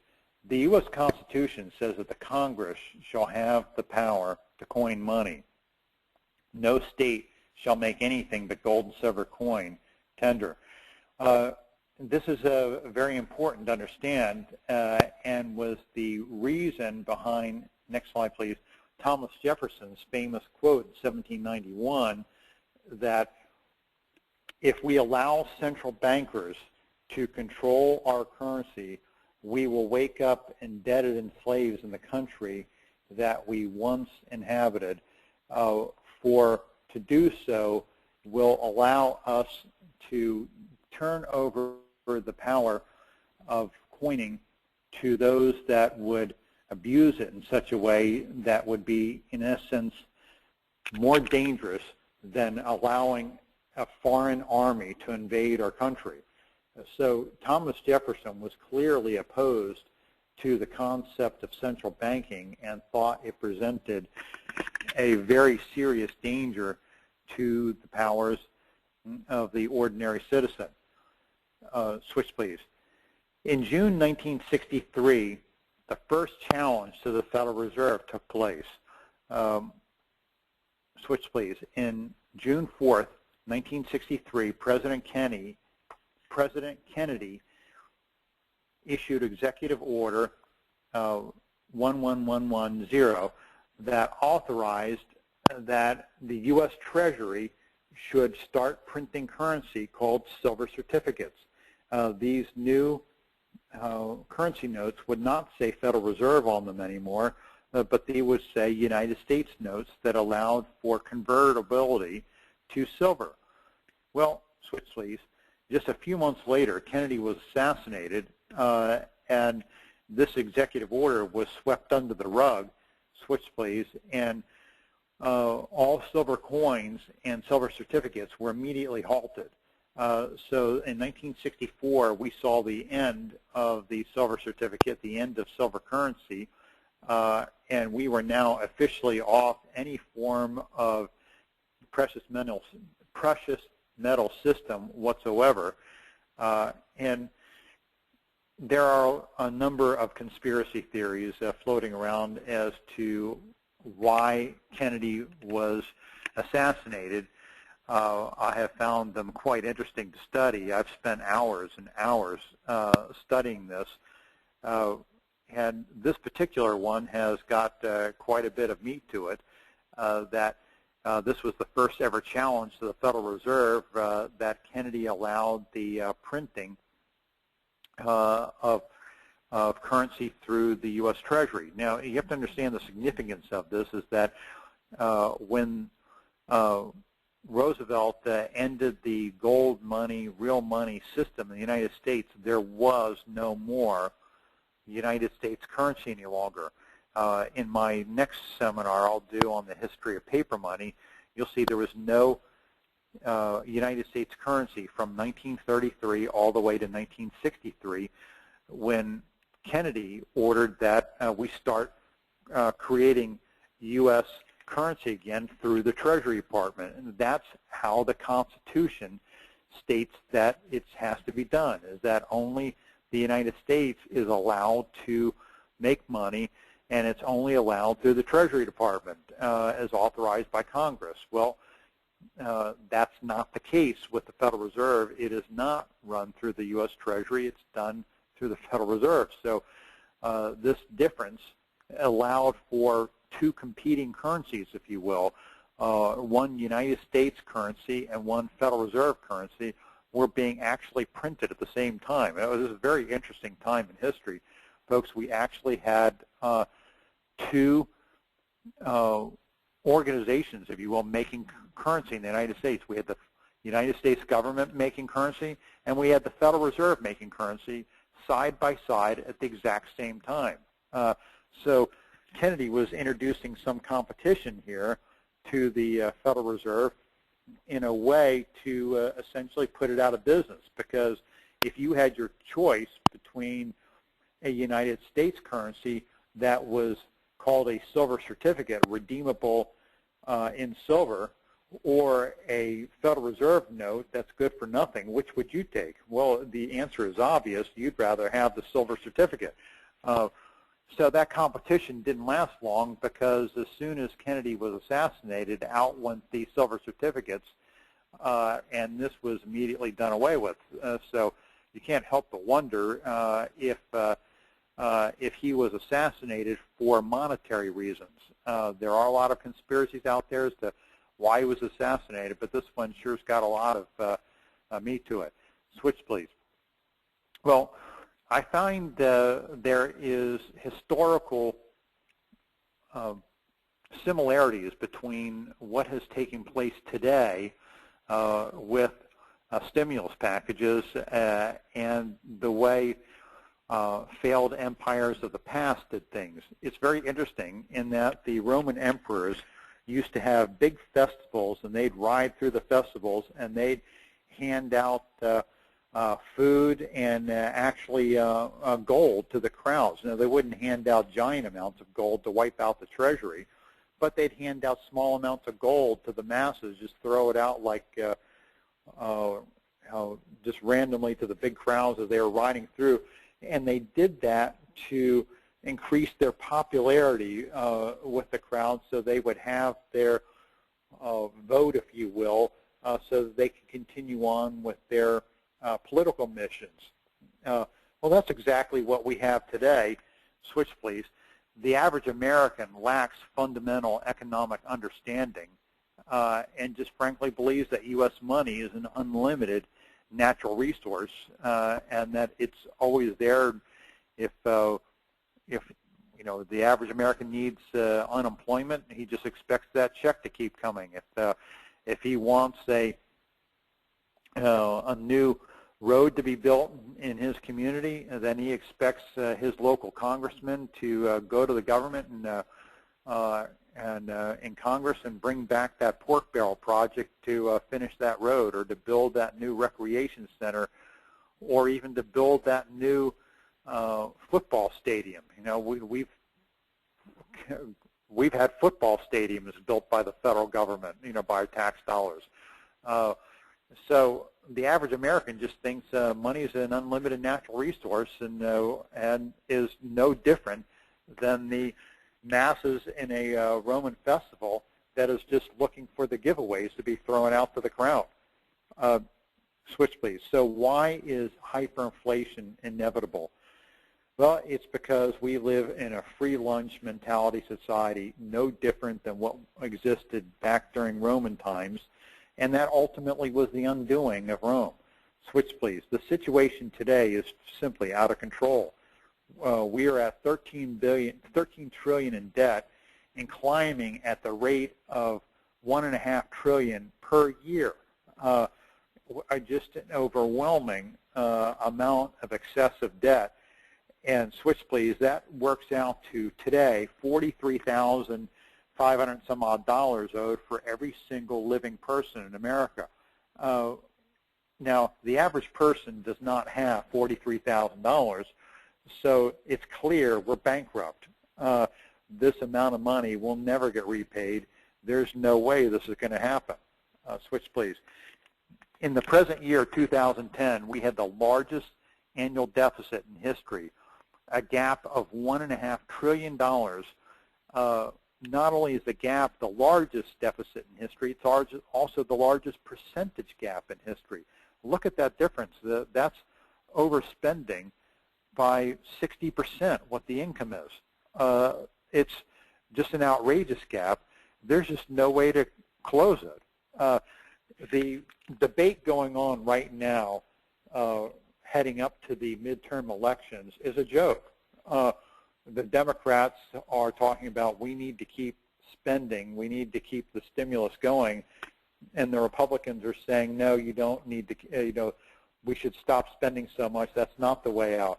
The U.S. Constitution says that the Congress shall have the power to coin money. No state shall make anything but gold and silver coin tender. This is very important to understand, and was the reason behind, next slide please, Thomas Jefferson's famous quote in 1791 that if we allow central bankers to control our currency, we will wake up indebted and slaves in the country that we once inhabited. To do so will allow us to turn over the power of coining to those that would abuse it in such a way that would be, in essence, more dangerous than allowing a foreign army to invade our country. So Thomas Jefferson was clearly opposed to the concept of central banking and thought it presented a very serious danger to the powers of the ordinary citizen. Switch, please. In June 1963, the first challenge to the Federal Reserve took place. Switch, please. In June 4th, 1963, President Kennedy issued Executive Order 11110 that authorized that the U.S. Treasury should start printing currency called silver certificates. These new currency notes would not say Federal Reserve on them anymore, but they would say United States notes that allowed for convertibility to silver. Well, switch please. Just a few months later, Kennedy was assassinated, and this executive order was swept under the rug, switch please, and all silver coins and silver certificates were immediately halted. So in 1964, we saw the end of the silver certificate, the end of silver currency, and we were now officially off any form of precious metal system whatsoever. And there are a number of conspiracy theories floating around as to why Kennedy was assassinated. I have found them quite interesting to study. I've spent hours and hours studying this. And this particular one has got quite a bit of meat to it, that this was the first ever challenge to the Federal Reserve that Kennedy allowed the printing of currency through the U.S. Treasury. Now, you have to understand the significance of this is that when Roosevelt ended the gold money, real money system in the United States, there was no more United States currency any longer. In my next seminar I'll do on the history of paper money, you'll see there was no United States currency from 1933 all the way to 1963 when Kennedy ordered that we start creating U.S. currency again through the Treasury Department. And that's how the Constitution states that it has to be done, is that only the United States is allowed to make money, and it's only allowed through the Treasury Department as authorized by Congress. Well, that's not the case with the Federal Reserve. It is not run through the U.S. Treasury. It's done through the Federal Reserve. So this difference allowed for two competing currencies, if you will. One United States currency and one Federal Reserve currency were being actually printed at the same time. It was a very interesting time in history. Folks, we actually had two organizations, if you will, making currency in the United States. We had the United States government making currency, and we had the Federal Reserve making currency side by side at the exact same time. So Kennedy was introducing some competition here to the Federal Reserve in a way to essentially put it out of business, because if you had your choice between a United States currency that was called a silver certificate, redeemable in silver, or a Federal Reserve note that's good for nothing, which would you take? Well, the answer is obvious. You'd rather have the silver certificate. So that competition didn't last long, because as soon as Kennedy was assassinated, out went the silver certificates, and this was immediately done away with. So you can't help but wonder if he was assassinated for monetary reasons. There are a lot of conspiracies out there as to why he was assassinated, but this one sure's got a lot of meat to it. Switch, please. Well, I find there is historical similarities between what has taken place today with stimulus packages and the way failed empires of the past did things. It's very interesting in that the Roman emperors used to have big festivals, and they'd ride through the festivals, and they'd hand out food and actually gold to the crowds. Now, they wouldn't hand out giant amounts of gold to wipe out the treasury, but they'd hand out small amounts of gold to the masses, just throw it out like just randomly to the big crowds as they were riding through. And they did that to increase their popularity with the crowd, so they would have their vote, if you will, so that they could continue on with their political missions. Well, that's exactly what we have today. Switch, please. The average American lacks fundamental economic understanding and just frankly believes that U.S. money is an unlimited natural resource and that it's always there if You know, the average American needs unemployment. He just expects that check to keep coming. If he wants a new road to be built in his community, then he expects his local congressman to go to the government and in Congress and bring back that pork barrel project to finish that road, or to build that new recreation center, or even to build that new football stadium. You know, we've had football stadiums built by the federal government, you know, by our tax dollars. So the average American just thinks money is an unlimited natural resource, and is no different than the masses in a Roman festival that is just looking for the giveaways to be thrown out to the crowd. Switch, please. So why is hyperinflation inevitable? Well, it's because we live in a free lunch mentality society, no different than what existed back during Roman times, and that ultimately was the undoing of Rome. Switch, please. The situation today is simply out of control. We are at 13 trillion in debt, and climbing at the rate of $1.5 trillion per year. Just an overwhelming amount of excessive debt. And switch, please. That works out to today $43,500 some odd owed for every single living person in America. Now, the average person does not have $43,000, so it's clear we're bankrupt. This amount of money will never get repaid. There's no way this is going to happen. Switch, please. In the present year, 2010, we had the largest annual deficit in history, a gap of $1.5 trillion. Not only is the gap the largest deficit in history, it's also the largest percentage gap in history. Look at that difference. That's overspending by 60% what the income is. It's just an outrageous gap. There's just no way to close it. The debate going on right now heading up to the midterm elections is a joke. The Democrats are talking about we need to keep spending, we need to keep the stimulus going, and the Republicans are saying, no, you don't need to, we should stop spending so much. That's not the way out.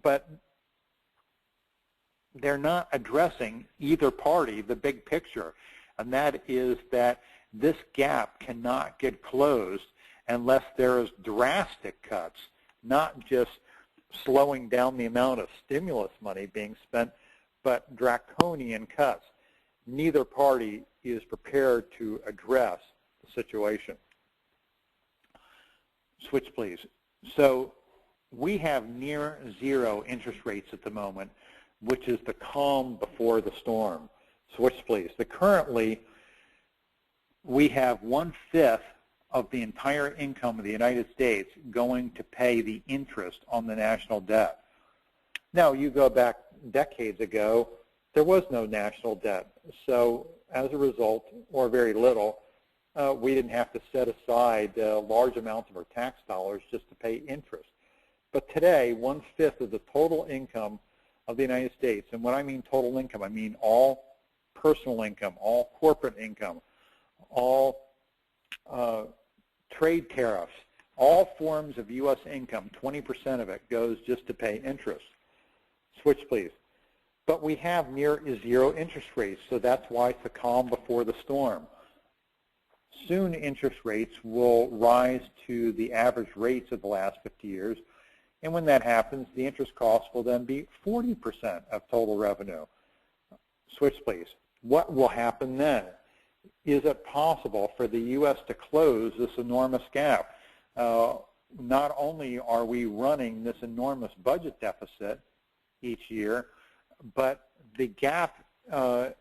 But they're not addressing, either party, the big picture, and that is that this gap cannot get closed unless there is drastic cuts, not just slowing down the amount of stimulus money being spent, but draconian cuts. Neither party is prepared to address the situation. Switch, please. So we have near zero interest rates at the moment, which is the calm before the storm. Switch, please. Currently, we have 1/5 of the entire income of the United States going to pay the interest on the national debt. Now, you go back decades ago, there was no national debt. So as a result, or very little, we didn't have to set aside large amounts of our tax dollars just to pay interest. But today, 1/5 of the total income of the United States, and when I mean total income, I mean all personal income, all corporate income, all trade tariffs, all forms of U.S. income, 20% of it goes just to pay interest. Switch, please. But we have near zero interest rates, so that's why it's the calm before the storm. Soon interest rates will rise to the average rates of the last 50 years, and when that happens, the interest cost will then be 40% of total revenue. Switch, please. What will happen then? Is it possible for the U.S. to close this enormous gap? Not only are we running this enormous budget deficit each year, but the gap of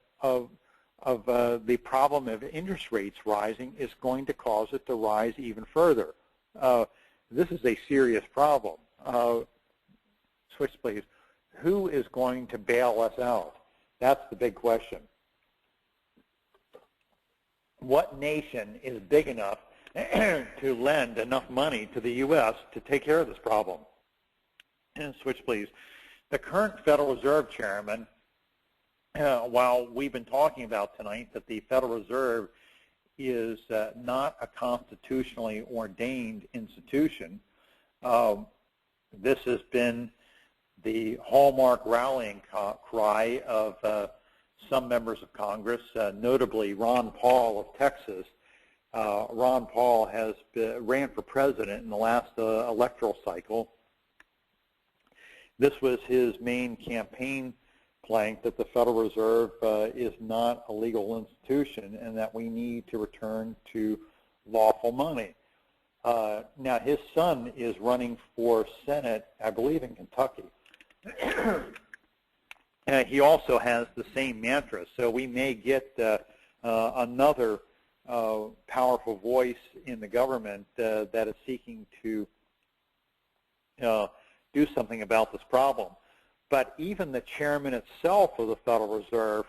the problem of interest rates rising is going to cause it to rise even further. This is a serious problem. Switch, please. Who is going to bail us out? That's the big question. What nation is big enough to lend enough money to the U.S. to take care of this problem? And switch, please. The current Federal Reserve Chairman, while we've been talking about tonight that the Federal Reserve is not a constitutionally ordained institution, this has been the hallmark rallying cry of some members of Congress, notably Ron Paul of Texas. Ron Paul ran for president in the last electoral cycle. This was his main campaign plank, that the Federal Reserve is not a legal institution and that we need to return to lawful money. Now, his son is running for Senate, I believe, in Kentucky. He also has the same mantra, so we may get another powerful voice in the government that is seeking to do something about this problem. But even the chairman itself of the Federal Reserve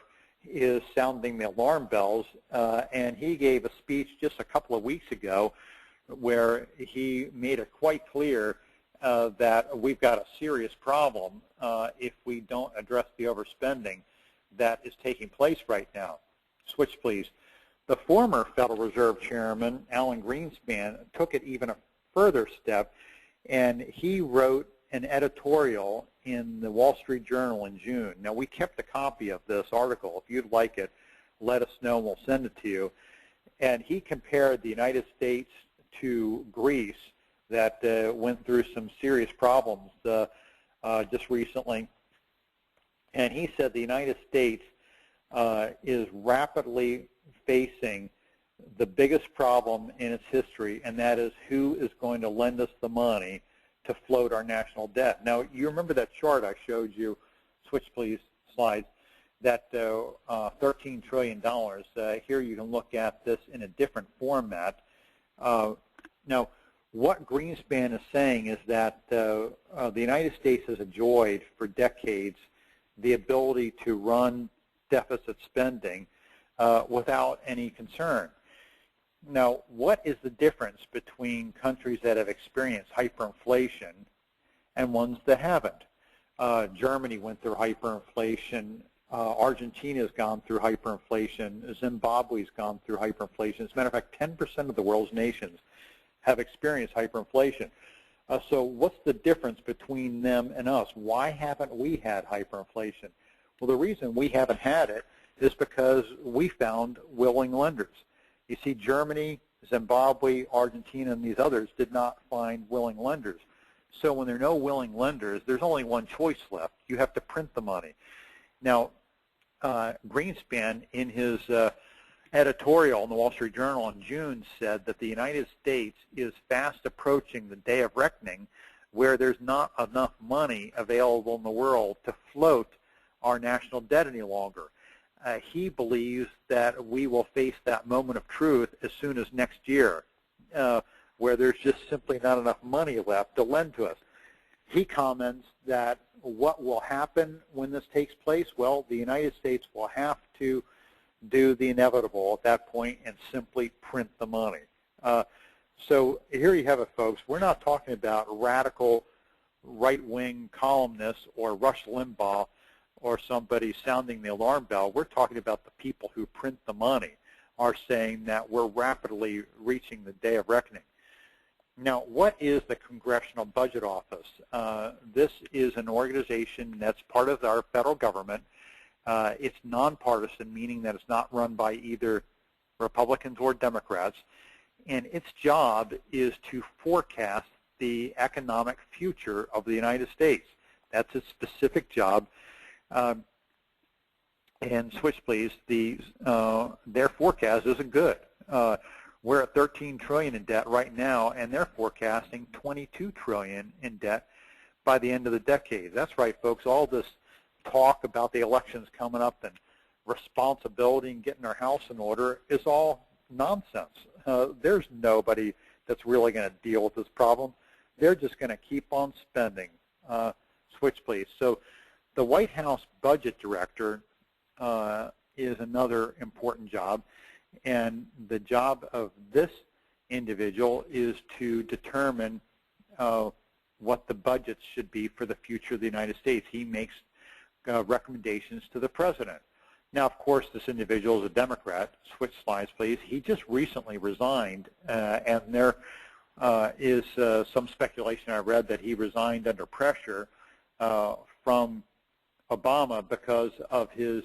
is sounding the alarm bells, and he gave a speech just a couple of weeks ago where he made it quite clear that we've got a serious problem if we don't address the overspending that is taking place right now. Switch, please. The former Federal Reserve Chairman, Alan Greenspan, took it even a further step, and he wrote an editorial in the Wall Street Journal in June. Now, we kept a copy of this article. If you'd like it, let us know and we'll send it to you. And he compared the United States to Greece that went through some serious problems just recently. And he said the United States is rapidly facing the biggest problem in its history, and that is who is going to lend us the money to float our national debt. Now, you remember that chart I showed you, switch please, slides, that $13 trillion. Here you can look at this in a different format. Now, what Greenspan is saying is that the United States has enjoyed for decades the ability to run deficit spending without any concern. Now, what is the difference between countries that have experienced hyperinflation and ones that haven't? Germany went through hyperinflation. Argentina's gone through hyperinflation. Zimbabwe's gone through hyperinflation. As a matter of fact, 10% of the world's nations have experienced hyperinflation. So what's the difference between them and us? Why haven't we had hyperinflation? Well, the reason we haven't had it is because we found willing lenders. You see, Germany, Zimbabwe, Argentina, and these others did not find willing lenders. So when there are no willing lenders, there's only one choice left. You have to print the money. Now, Greenspan, in his editorial in the Wall Street Journal in June, said that the United States is fast approaching the day of reckoning where there's not enough money available in the world to float our national debt any longer. He believes that we will face that moment of truth as soon as next year, where there's just simply not enough money left to lend to us. He comments that what will happen when this takes place? Well, the United States will have to do the inevitable at that point and simply print the money. So here you have it, folks. We're not talking about radical right-wing columnists or Rush Limbaugh or somebody sounding the alarm bell. We're talking about the people who print the money are saying that we're rapidly reaching the day of reckoning. Now, what is the Congressional Budget Office? This is an organization that's part of our federal government. It's nonpartisan, meaning that it's not run by either Republicans or Democrats, and its job is to forecast the economic future of the United States. That's its specific job. And switch, please. Their forecast isn't good. We're at $13 trillion in debt right now, and they're forecasting $22 trillion in debt by the end of the decade. That's right, folks. All this talk about the elections coming up and responsibility and getting our house in order is all nonsense. There's nobody that's really going to deal with this problem. They're just going to keep on spending. Switch, please. So the White House Budget Director is another important job, and the job of this individual is to determine what the budgets should be for the future of the United States. He makes recommendations to the president. Now, of course, this individual is a Democrat. Switch slides, please. He just recently resigned, and there is some speculation I read that he resigned under pressure from Obama because of his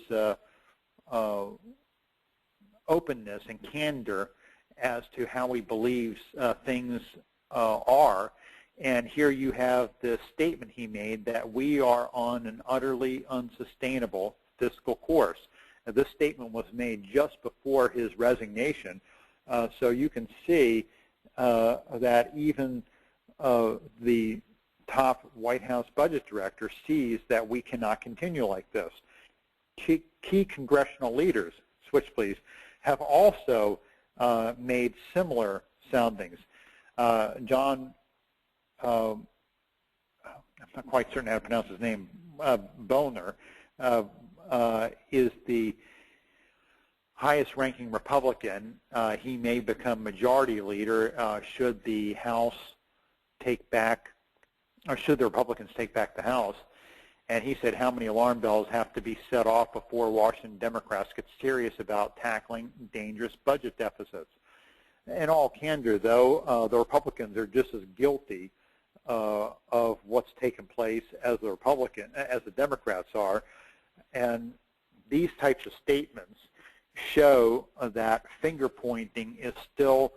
openness and candor as to how he believes things are. And here you have the statement he made that we are on an utterly unsustainable fiscal course. Now, this statement was made just before his resignation, so you can see that even the top White House budget director sees that we cannot continue like this. Key congressional leaders, switch please, have also made similar soundings. John, I'm not quite certain how to pronounce his name, Boehner, is the highest ranking Republican. He may become majority leader should the House take back, or should the Republicans take back the House. And he said how many alarm bells have to be set off before Washington Democrats get serious about tackling dangerous budget deficits. In all candor, though, the Republicans are just as guilty of what's taken place as the Democrats are. And these types of statements show that finger pointing is still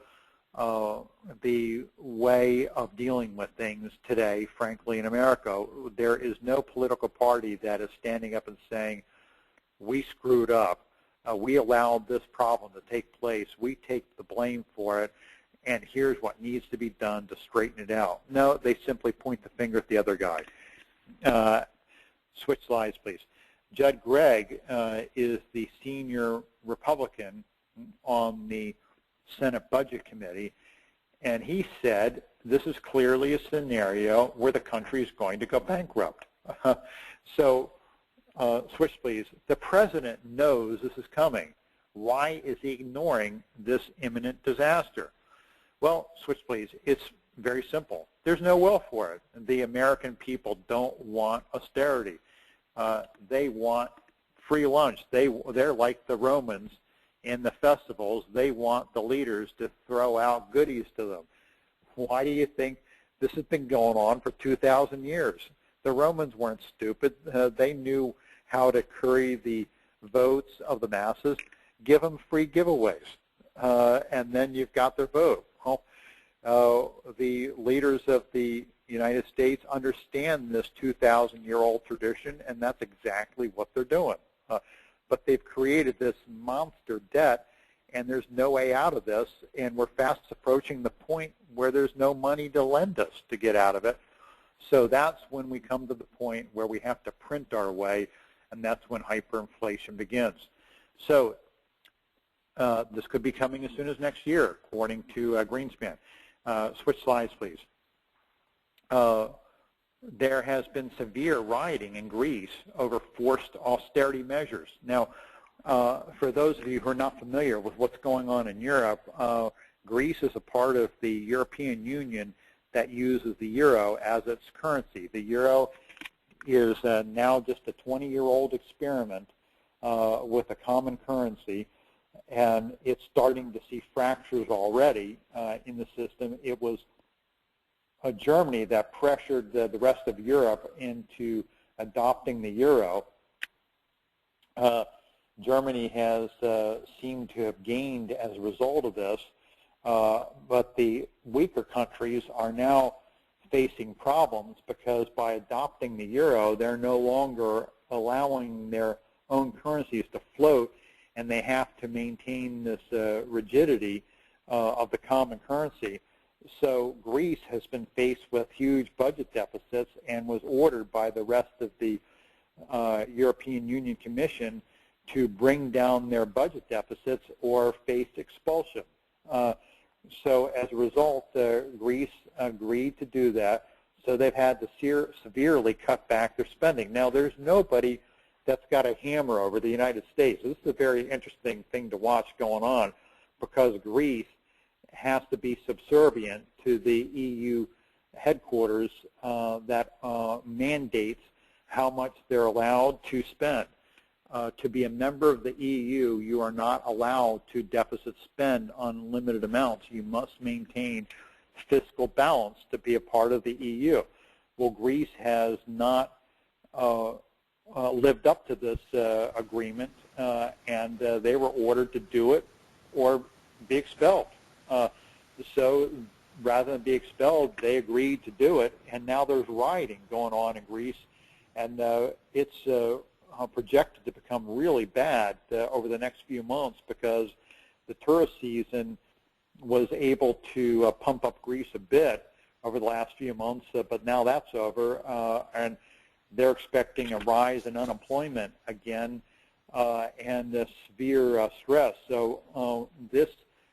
the way of dealing with things today, frankly, in America. There is no political party that is standing up and saying, we screwed up, we allowed this problem to take place, we take the blame for it, and here's what needs to be done to straighten it out. No, they simply point the finger at the other guy. Switch slides, please. Judd Gregg is the senior Republican on the Senate Budget Committee, and he said this is clearly a scenario where the country is going to go bankrupt. So, switch please. The president knows this is coming. Why is he ignoring this imminent disaster? Well, switch please. It's very simple. There's no will for it. The American people don't want austerity. They want free lunch. They're like the Romans in the festivals. They want the leaders to throw out goodies to them. Why do you think this has been going on for 2,000 years? The Romans weren't stupid. They knew how to curry the votes of the masses. Give them free giveaways, and then you've got their vote. Well, the leaders of the United States understand this 2,000-year-old tradition, and that's exactly what they're doing. But they've created this monster debt, and there's no way out of this, and we're fast approaching the point where there's no money to lend us to get out of it. So that's when we come to the point where we have to print our way, and that's when hyperinflation begins. So this could be coming as soon as next year, according to Greenspan. Switch slides, please. There has been severe rioting in Greece over forced austerity measures. Now, for those of you who are not familiar with what's going on in Europe, Greece is a part of the European Union that uses the euro as its currency. The euro is now just a 20-year-old experiment with a common currency, and it's starting to see fractures already in the system. It was Germany that pressured the rest of Europe into adopting the euro. Germany has seemed to have gained as a result of this, but the weaker countries are now facing problems because by adopting the euro, they're no longer allowing their own currencies to float, and they have to maintain this rigidity of the common currency. So Greece has been faced with huge budget deficits and was ordered by the rest of the European Union Commission to bring down their budget deficits or face expulsion. So as a result, Greece agreed to do that. So they've had to severely cut back their spending. Now, there's nobody that's got a hammer over the United States. This is a very interesting thing to watch going on because Greece has to be subservient to the EU headquarters that mandates how much they're allowed to spend. To be a member of the EU, you are not allowed to deficit spend unlimited amounts. You must maintain fiscal balance to be a part of the EU. Well, Greece has not lived up to this agreement, and they were ordered to do it or be expelled. So rather than be expelled, they agreed to do it, and now there's rioting going on in Greece, and it's projected to become really bad over the next few months because the tourist season was able to pump up Greece a bit over the last few months, but now that's over, and they're expecting a rise in unemployment again and severe stress. So this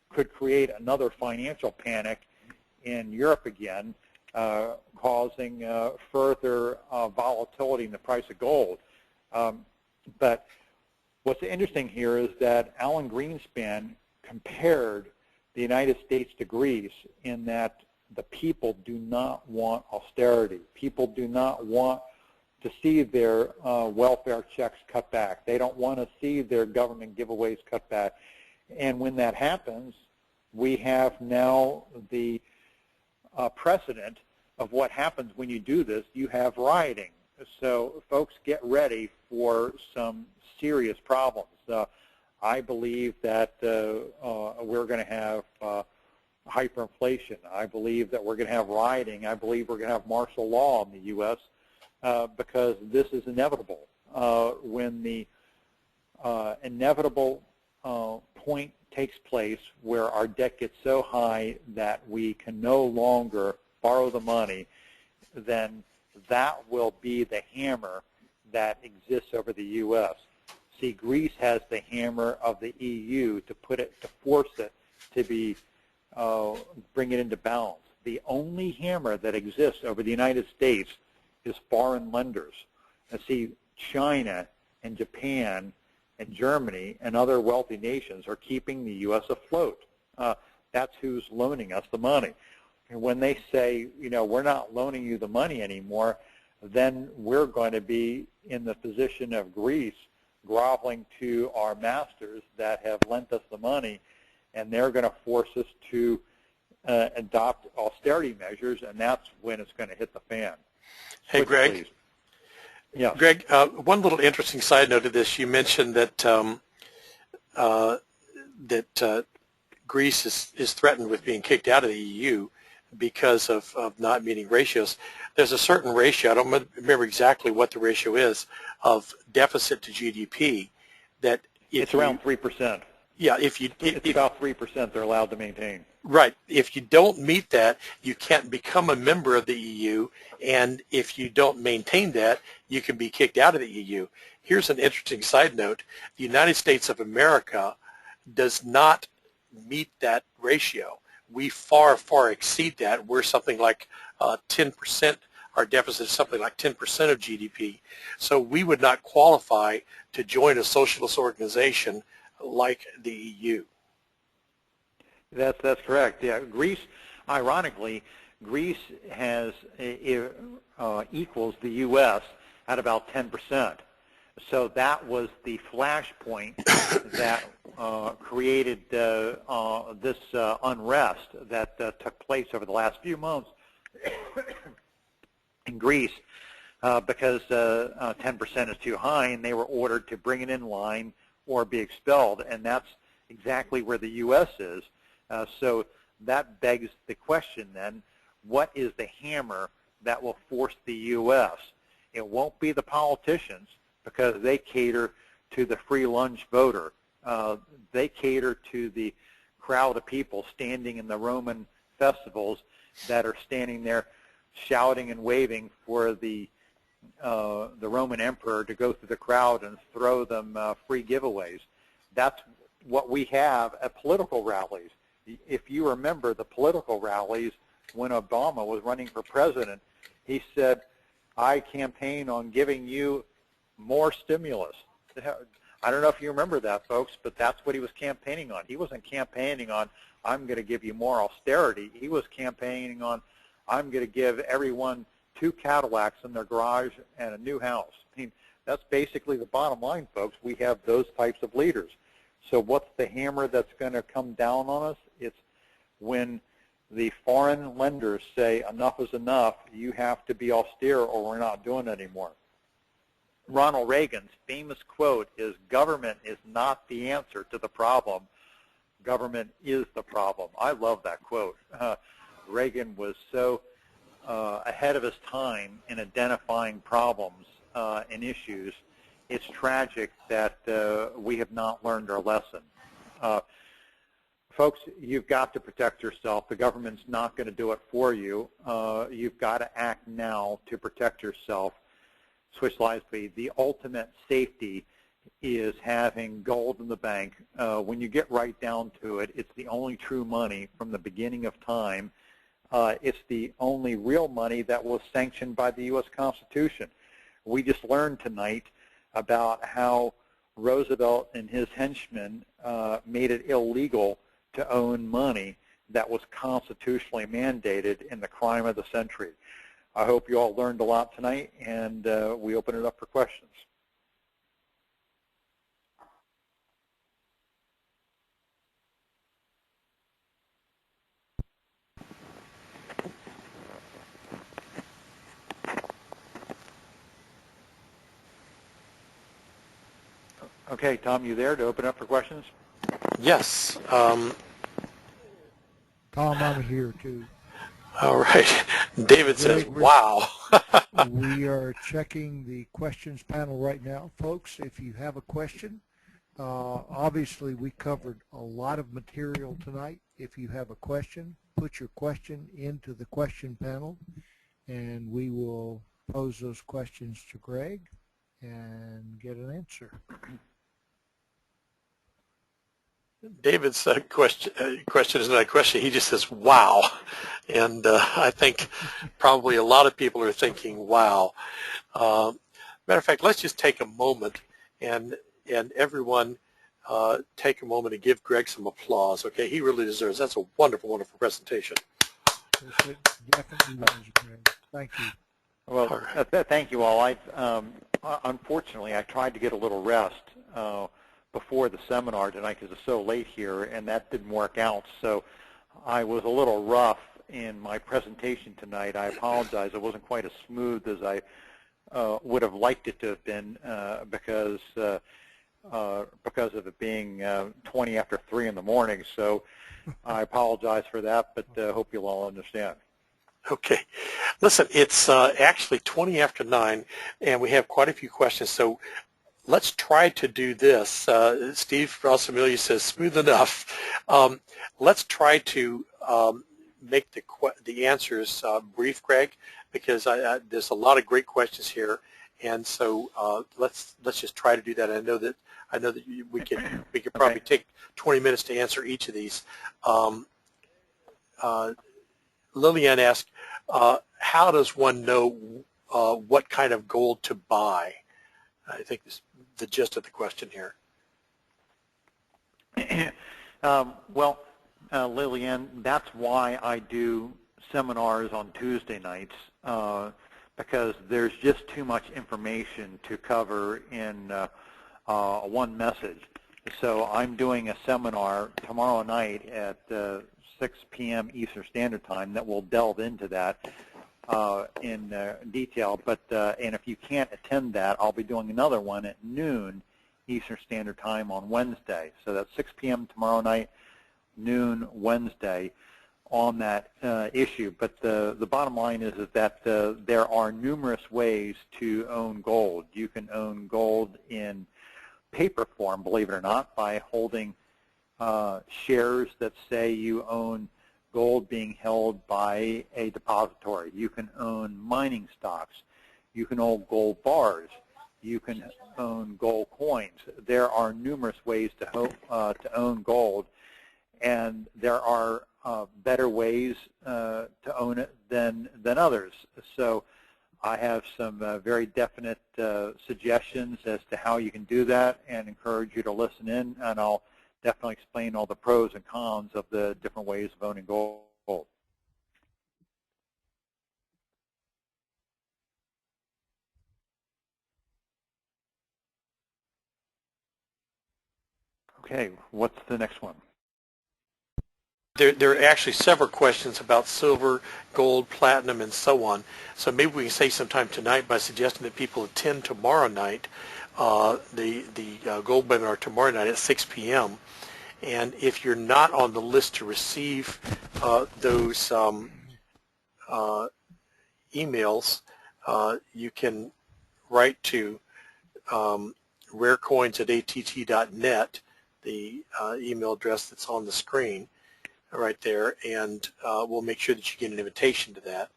could create another financial panic in Europe again, causing further volatility in the price of gold. But what's interesting here is that Alan Greenspan compared the United States to Greece in that the people do not want austerity. People do not want to see their welfare checks cut back. They don't want to see their government giveaways cut back. And when that happens, we have now the precedent of what happens when you do this. You have rioting. So folks, get ready for some serious problems. I believe that we're going to have hyperinflation. I believe that we're going to have rioting. I believe we're going to have martial law in the U.S. Because this is inevitable. When the inevitable point takes place where our debt gets so high that we can no longer borrow the money, then that will be the hammer that exists over the U.S. See, Greece has the hammer of the EU to force it to be, bring it into balance. The only hammer that exists over the United States is foreign lenders. And see, China and Japan and Germany and other wealthy nations are keeping the U.S. afloat. That's who's loaning us the money. And when they say, you know, we're not loaning you the money anymore, then we're going to be in the position of Greece groveling to our masters that have lent us the money, and they're going to force us to adopt austerity measures, and that's when it's going to hit the fan. Hey, Switch, Greg. please. Yeah. Greg, one little interesting side note of this. You mentioned that Greece is threatened with being kicked out of the EU because of not meeting ratios. There's a certain ratio, I don't remember exactly what the ratio is, of deficit to GDP that it's around 3%. Yeah, it's about 3% they're allowed to maintain. Right. If you don't meet that, you can't become a member of the EU, and if you don't maintain that, you can be kicked out of the EU. Here's an interesting side note. The United States of America does not meet that ratio. We far, far exceed that. We're something like 10%. Our deficit is something like 10% of GDP. So we would not qualify to join a socialist organization like the EU. That's correct. Yeah, Greece, ironically, Greece has equals the U.S. at about 10%. So that was the flashpoint that created this unrest that took place over the last few months in Greece because 10% is too high, and they were ordered to bring it in line or be expelled, and that's exactly where the U.S. is. So that begs the question then, what is the hammer that will force the U.S.? It won't be the politicians because they cater to the free lunch voter. They cater to the crowd of people standing in the Roman festivals that are standing there shouting and waving for the Roman emperor to go through the crowd and throw them free giveaways. That's what we have at political rallies. If you remember the political rallies when Obama was running for president, he said, I campaign on giving you more stimulus. I don't know if you remember that, folks, but that's what he was campaigning on. He wasn't campaigning on, I'm going to give you more austerity. He was campaigning on, I'm going to give everyone 2 Cadillacs in their garage and a new house. I mean, that's basically the bottom line, folks. We have those types of leaders. So what's the hammer that's going to come down on us? It's when the foreign lenders say enough is enough, you have to be austere or we're not doing it anymore. Ronald Reagan's famous quote is, government is not the answer to the problem. Government is the problem. I love that quote. Reagan was so ahead of his time in identifying problems and issues. It's tragic that we have not learned our lesson. Folks, you've got to protect yourself. The government's not going to do it for you. You've got to act now to protect yourself. Switch lives, please. The ultimate safety is having gold in the bank. When you get right down to it, it's the only true money from the beginning of time. It's the only real money that was sanctioned by the U.S. Constitution. We just learned tonight about how Roosevelt and his henchmen made it illegal to own money that was constitutionally mandated in the crime of the century. I hope you all learned a lot tonight, and we open it up for questions. Okay, Tom, you there to open up for questions? Yes. Tom, I'm here too. All right. David says, wow. We are checking the questions panel right now. Folks, if you have a question, obviously we covered a lot of material tonight. If you have a question, put your question into the question panel, and we will pose those questions to Greg and get an answer. David's question is not a question. He just says, wow. And I think probably a lot of people are thinking, wow. Matter of fact, let's just take a moment and everyone take a moment to give Greg some applause. Okay, he really deserves. That's a wonderful, wonderful presentation. It definitely was, Greg. Thank you. Well, right. Thank you all. Unfortunately, I tried to get a little rest before the seminar tonight because it's so late here, and that didn't work out. So I was a little rough in my presentation tonight. I apologize. It wasn't quite as smooth as I would have liked it to have been because of it being 20 after 3 in the morning. So I apologize for that, but hope you'll all understand. Okay. Listen, it's actually 20 after 9, and we have quite a few questions. So let's try to do this. Steve Rossamilia says, smooth enough. Let's try to make the answers brief, Greg, because there's a lot of great questions here, and so let's just try to do that. I know that we could probably take 20 minutes to answer each of these. Lillian asked, how does one know what kind of gold to buy? I think this is the gist of the question here. Well, Lillian, that's why I do seminars on Tuesday nights, because there's just too much information to cover in one message. So I'm doing a seminar tomorrow night at 6 p.m. Eastern Standard Time that will delve into that in detail. But and if you can't attend that, I'll be doing another one at noon Eastern Standard Time on Wednesday. So that's 6 p.m. tomorrow night, noon Wednesday, on that issue. But the bottom line is that there are numerous ways to own gold. You can own gold in paper form, believe it or not, by holding shares that say you own gold being held by a depository. You can own mining stocks. You can own gold bars. You can own gold coins. There are numerous ways to own gold, and there are better ways to own it than others. So I have some very definite suggestions as to how you can do that, and encourage you to listen in, and I'll definitely explain all the pros and cons of the different ways of owning gold. Okay, what's the next one? There are actually several questions about silver, gold, platinum, and so on. So maybe we can save some time tonight by suggesting that people attend tomorrow night, the gold webinar tomorrow night at 6 p.m. And if you're not on the list to receive those emails, you can write to rarecoins@att.net, the email address that's on the screen right there, and we'll make sure that you get an invitation to that.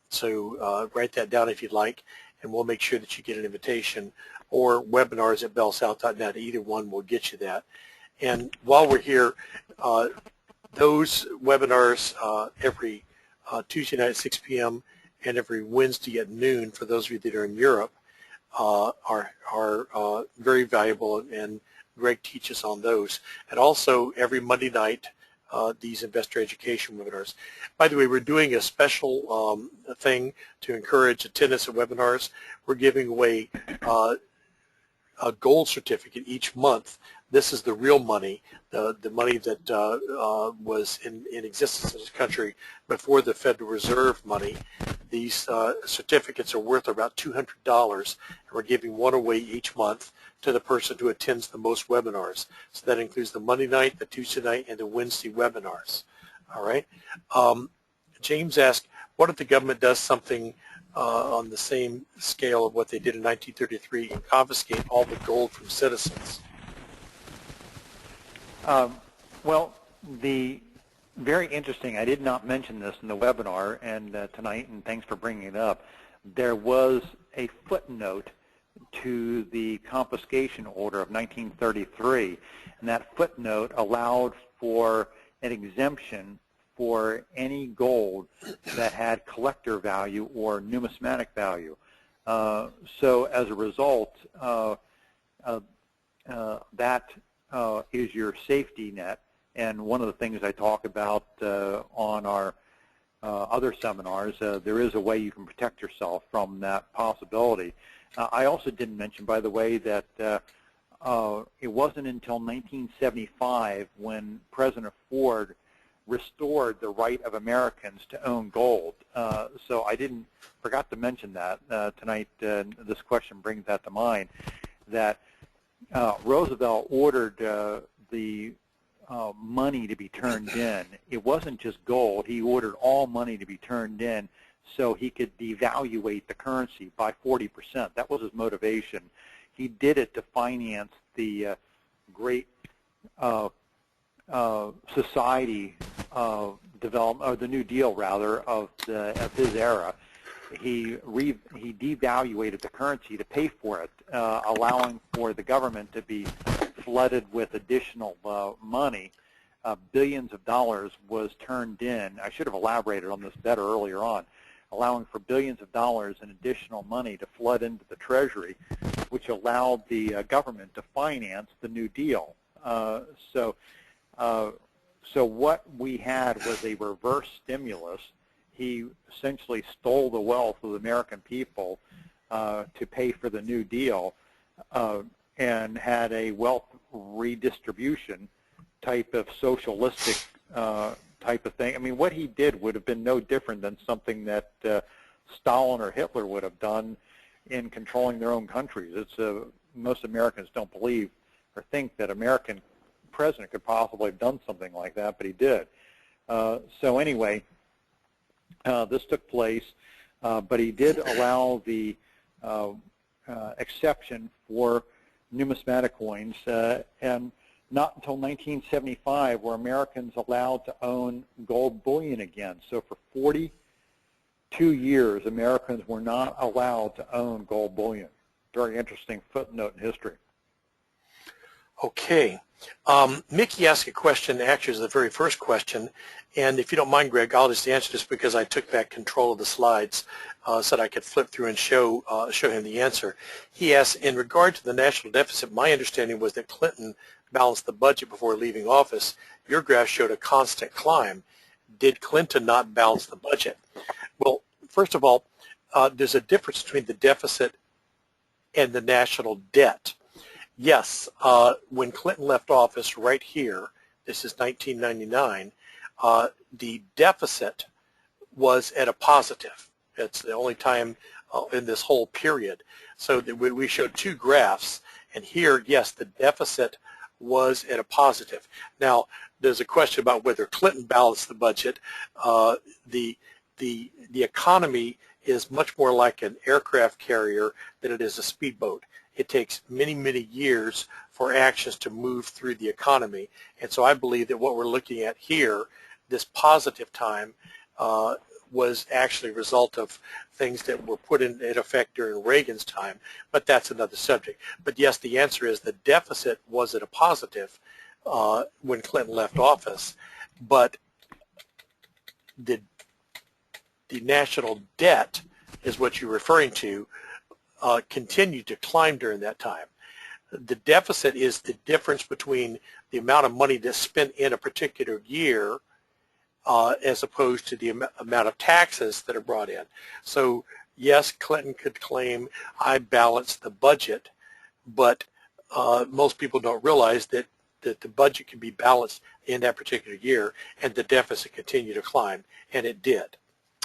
So write that down if you'd like, and we'll make sure that you get an invitation, or webinars@bellsouth.net. Either one will get you that. And while we're here, those webinars every Tuesday night at 6 p.m. and every Wednesday at noon, for those of you that are in Europe, are very valuable, and Greg teaches on those. And also every Monday night, these investor education webinars. By the way, we're doing a special thing to encourage attendance at webinars. We're giving away a gold certificate each month. This is the real money, the money that was in existence in this country before the Federal Reserve money. These certificates are worth about $200, and we're giving one away each month to the person who attends the most webinars. So that includes the Monday night, the Tuesday night, and the Wednesday webinars. All right. James asked, what if the government does something on the same scale of what they did in 1933 and confiscate all the gold from citizens? Well, very interesting. I did not mention this in the webinar and tonight, and thanks for bringing it up. There was a footnote to the confiscation order of 1933, and that footnote allowed for an exemption for any gold that had collector value or numismatic value. So as a result, that is your safety net. And one of the things I talk about on our other seminars, there is a way you can protect yourself from that possibility. I also didn't mention, by the way, that it wasn't until 1975 when President Ford restored the right of Americans to own gold. So I forgot to mention that tonight. This question brings that to mind, that Roosevelt ordered the money to be turned in. It wasn't just gold. He ordered all money to be turned in so he could devaluate the currency by 40%. That was his motivation. He did it to finance the great society development, or the New Deal rather, of his era. He devaluated the currency to pay for it, allowing for the government to be flooded with additional money. Billions of dollars was turned in. I should have elaborated on this better earlier on, allowing for billions of dollars in additional money to flood into the Treasury, which allowed the government to finance the New Deal. So what we had was a reverse stimulus. He essentially stole the wealth of the American people to pay for the New Deal, and had a wealth redistribution type of socialistic type of thing. I mean, what he did would have been no different than something that Stalin or Hitler would have done in controlling their own countries. Most Americans don't believe or think that American president could possibly have done something like that, but he did. So anyway, this took place, but he did allow the exception for numismatic coins, and not until 1975 were Americans allowed to own gold bullion again. So for 42 years, Americans were not allowed to own gold bullion. Very interesting footnote in history. Okay. Mickey asked a question, actually, is the very first question, and if you don't mind, Greg, I'll just answer this because I took back control of the slides so that I could flip through and show him the answer. He asked, in regard to the national deficit, my understanding was that Clinton balanced the budget before leaving office. Your graph showed a constant climb. Did Clinton not balance the budget? Well, first of all, there's a difference between the deficit and the national debt. yes, when Clinton left office right here, this is 1999, the deficit was at a positive. It's the only time in this whole period. So we showed two graphs, and here, yes, the deficit was at a positive. Now, there's a question about whether Clinton balanced the budget. The economy is much more like an aircraft carrier than it is a speedboat. It takes many, many years for actions to move through the economy. And so I believe that what we're looking at here, this positive time, was actually a result of things that were put in effect during Reagan's time, but that's another subject. But yes, the answer is the deficit was at a positive when Clinton left office, but the national debt is what you're referring to, continued to climb during that time. The deficit is the difference between the amount of money that's spent in a particular year as opposed to the amount of taxes that are brought in. So yes, Clinton could claim, I balanced the budget, but most people don't realize that the budget can be balanced in that particular year and the deficit continued to climb, and it did.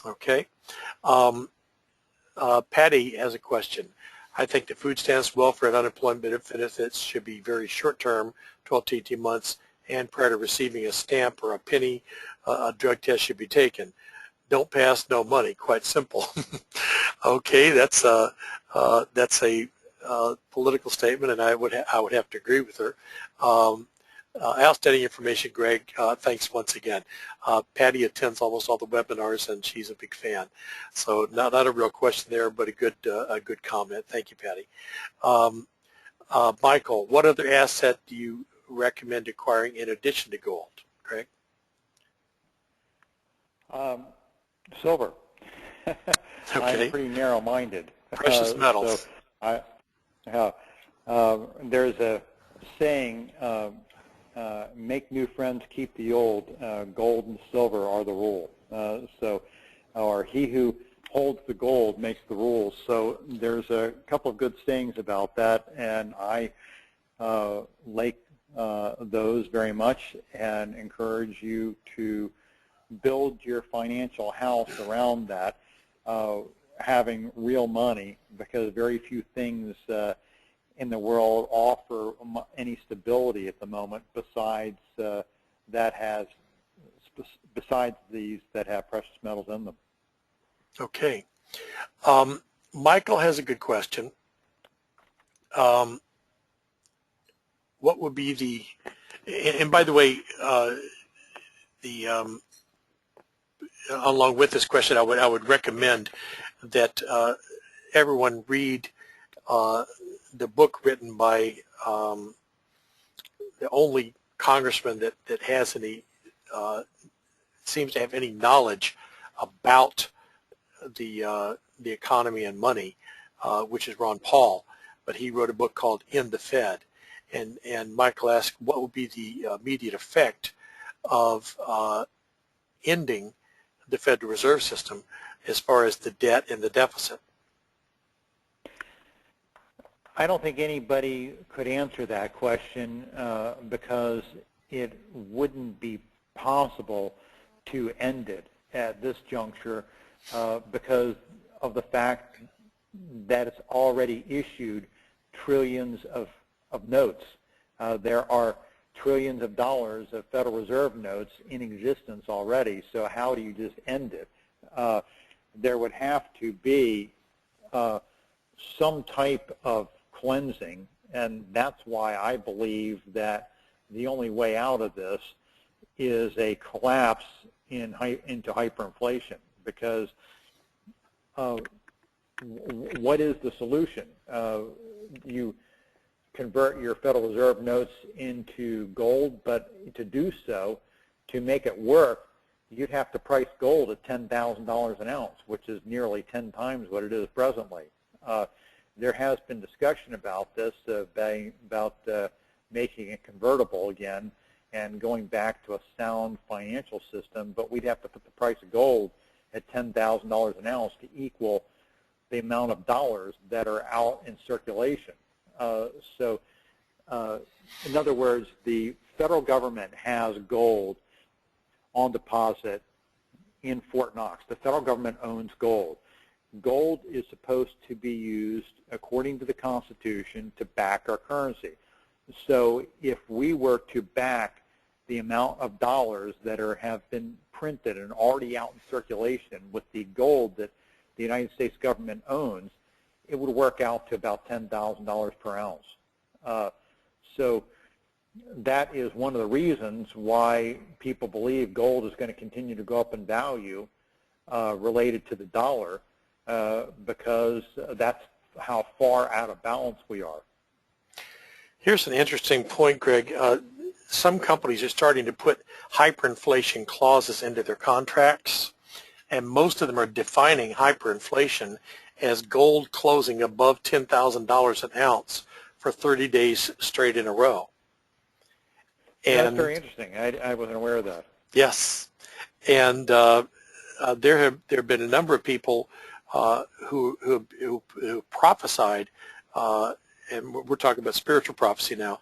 Okay. Patty has a question. I think the food stamps, welfare, and unemployment benefits should be very short-term, 12 to 18 months, and prior to receiving a stamp or a penny, a drug test should be taken. Don't pass, no money. Quite simple. Okay, that's a political statement, and I would have to agree with her. Outstanding information, Greg. Thanks once again. Patty attends almost all the webinars, and she's a big fan. So not a real question there, but a good comment. Thank you, Patty. Michael, what other asset do you recommend acquiring in addition to gold, Greg? Silver. Okay. I'm pretty narrow-minded. Precious metals. There's a saying, make new friends, keep the old. Gold and silver are the rule. Or he who holds the gold makes the rules. So there's a couple of good sayings about that, and I like those very much and encourage you to build your financial house around that, having real money, because very few things in the world offer any stability at the moment besides besides these that have precious metals in them. Okay. Michael has a good question. What would be the, and by the way, along with this question, I would recommend that everyone read the book written by the only congressman that has any, seems to have any knowledge about the economy and money, which is Ron Paul. But he wrote a book called In the Fed. And Michael asked, what would be the immediate effect of ending the Federal Reserve System as far as the debt and the deficit? I don't think anybody could answer that question because it wouldn't be possible to end it at this juncture because of the fact that it's already issued trillions of notes. There are trillions of dollars of Federal Reserve notes in existence already, so how do you just end it? There would have to be some type of cleansing, and that's why I believe that the only way out of this is a collapse into hyperinflation, because what is the solution? You convert your Federal Reserve notes into gold, but to do so, to make it work, you'd have to price gold at $10,000 an ounce, which is nearly 10 times what it is presently. There has been discussion about this, about making it convertible again and going back to a sound financial system, but we'd have to put the price of gold at $10,000 an ounce to equal the amount of dollars that are out in circulation. So In other words, the federal government has gold on deposit in Fort Knox. The federal government owns gold. Gold is supposed to be used, according to the Constitution, to back our currency. So if we were to back the amount of dollars that have been printed and already out in circulation with the gold that the United States government owns, it would work out to about $10,000 per ounce. So that is one of the reasons why people believe gold is going to continue to go up in value related to the dollar, because that's how far out of balance we are. Here's an interesting point, Greg. Some companies are starting to put hyperinflation clauses into their contracts, and most of them are defining hyperinflation as gold closing above $10,000 an ounce for 30 days straight in a row. And that's very interesting. I wasn't aware of that. Yes, and there have been a number of people who prophesied, and we're talking about spiritual prophecy now,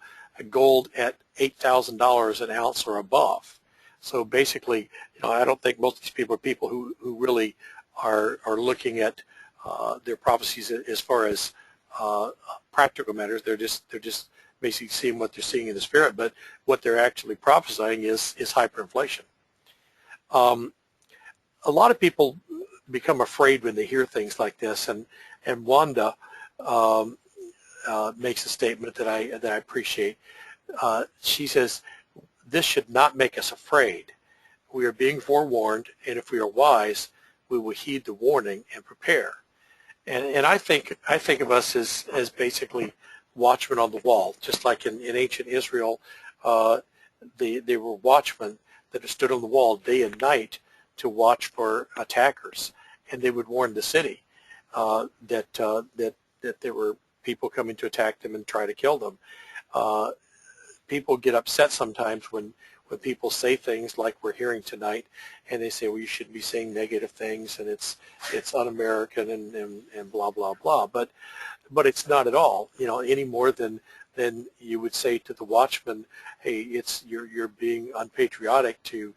gold at $8,000 an ounce or above. So basically, I don't think most of these people are people who really are looking at their prophecies as far as practical matters. They're just basically seeing what they're seeing in the spirit, but what they're actually prophesying is hyperinflation. A lot of people become afraid when they hear things like this, and Wanda makes a statement that I appreciate. She says, "This should not make us afraid. We are being forewarned, and if we are wise, we will heed the warning and prepare." And I think of us as basically watchmen on the wall, just like in ancient Israel, they were watchmen that stood on the wall day and night to watch for attackers, and they would warn the city that there were people coming to attack them and try to kill them. People get upset sometimes when people say things like we're hearing tonight, and they say, well, you shouldn't be saying negative things, and it's un-American and blah blah blah. But it's not at all, any more than you would say to the watchman, hey, you're being unpatriotic to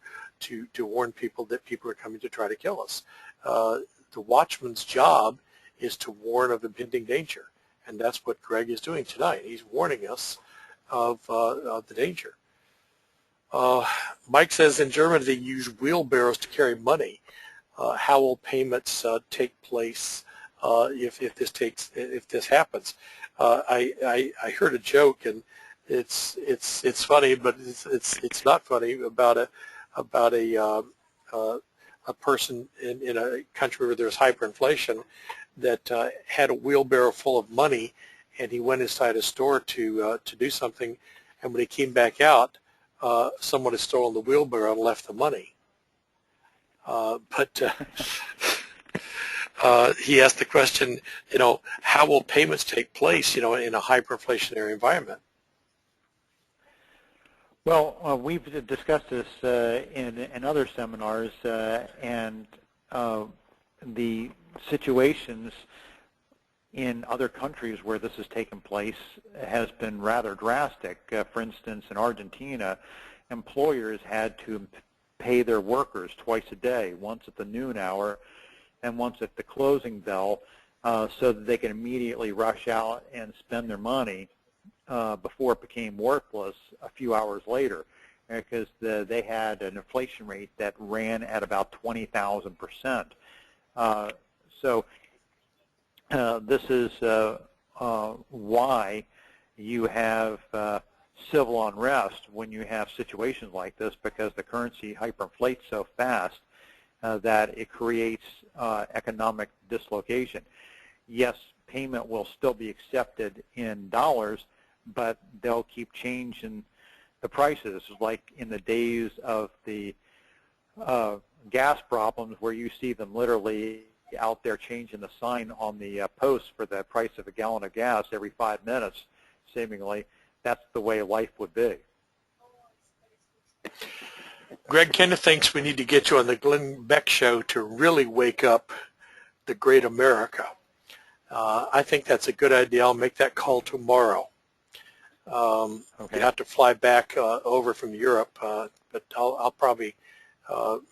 warn people that people are coming to try to kill us. The watchman's job is to warn of impending danger, and that's what Greg is doing tonight. He's warning us of the danger. Mike says in Germany they use wheelbarrows to carry money. How will payments take place if this happens? I heard a joke, and it's funny, but it's not funny, about a person in a country where there's hyperinflation that had a wheelbarrow full of money, and he went inside a store to do something, and when he came back out, someone had stolen the wheelbarrow and left the money. But he asked the question, how will payments take place, in a hyperinflationary environment? Well, we've discussed this in other seminars, and the situations in other countries where this has taken place has been rather drastic. For instance, in Argentina, employers had to pay their workers twice a day, once at the noon hour and once at the closing bell, so that they can immediately rush out and spend their money before it became worthless a few hours later, because they had an inflation rate that ran at about 20,000%. So this is why you have civil unrest when you have situations like this, because the currency hyperinflates so fast that it creates economic dislocation. Yes, payment will still be accepted in dollars, but they'll keep changing the prices, like in the days of the gas problems, where you see them literally out there changing the sign on the post for the price of a gallon of gas every 5 minutes, seemingly. That's the way life would be. Greg, Kenneth thinks we need to get you on the Glenn Beck Show to really wake up the great America. I think that's a good idea. I'll make that call tomorrow. Okay. You have to fly back over from Europe, but I'll probably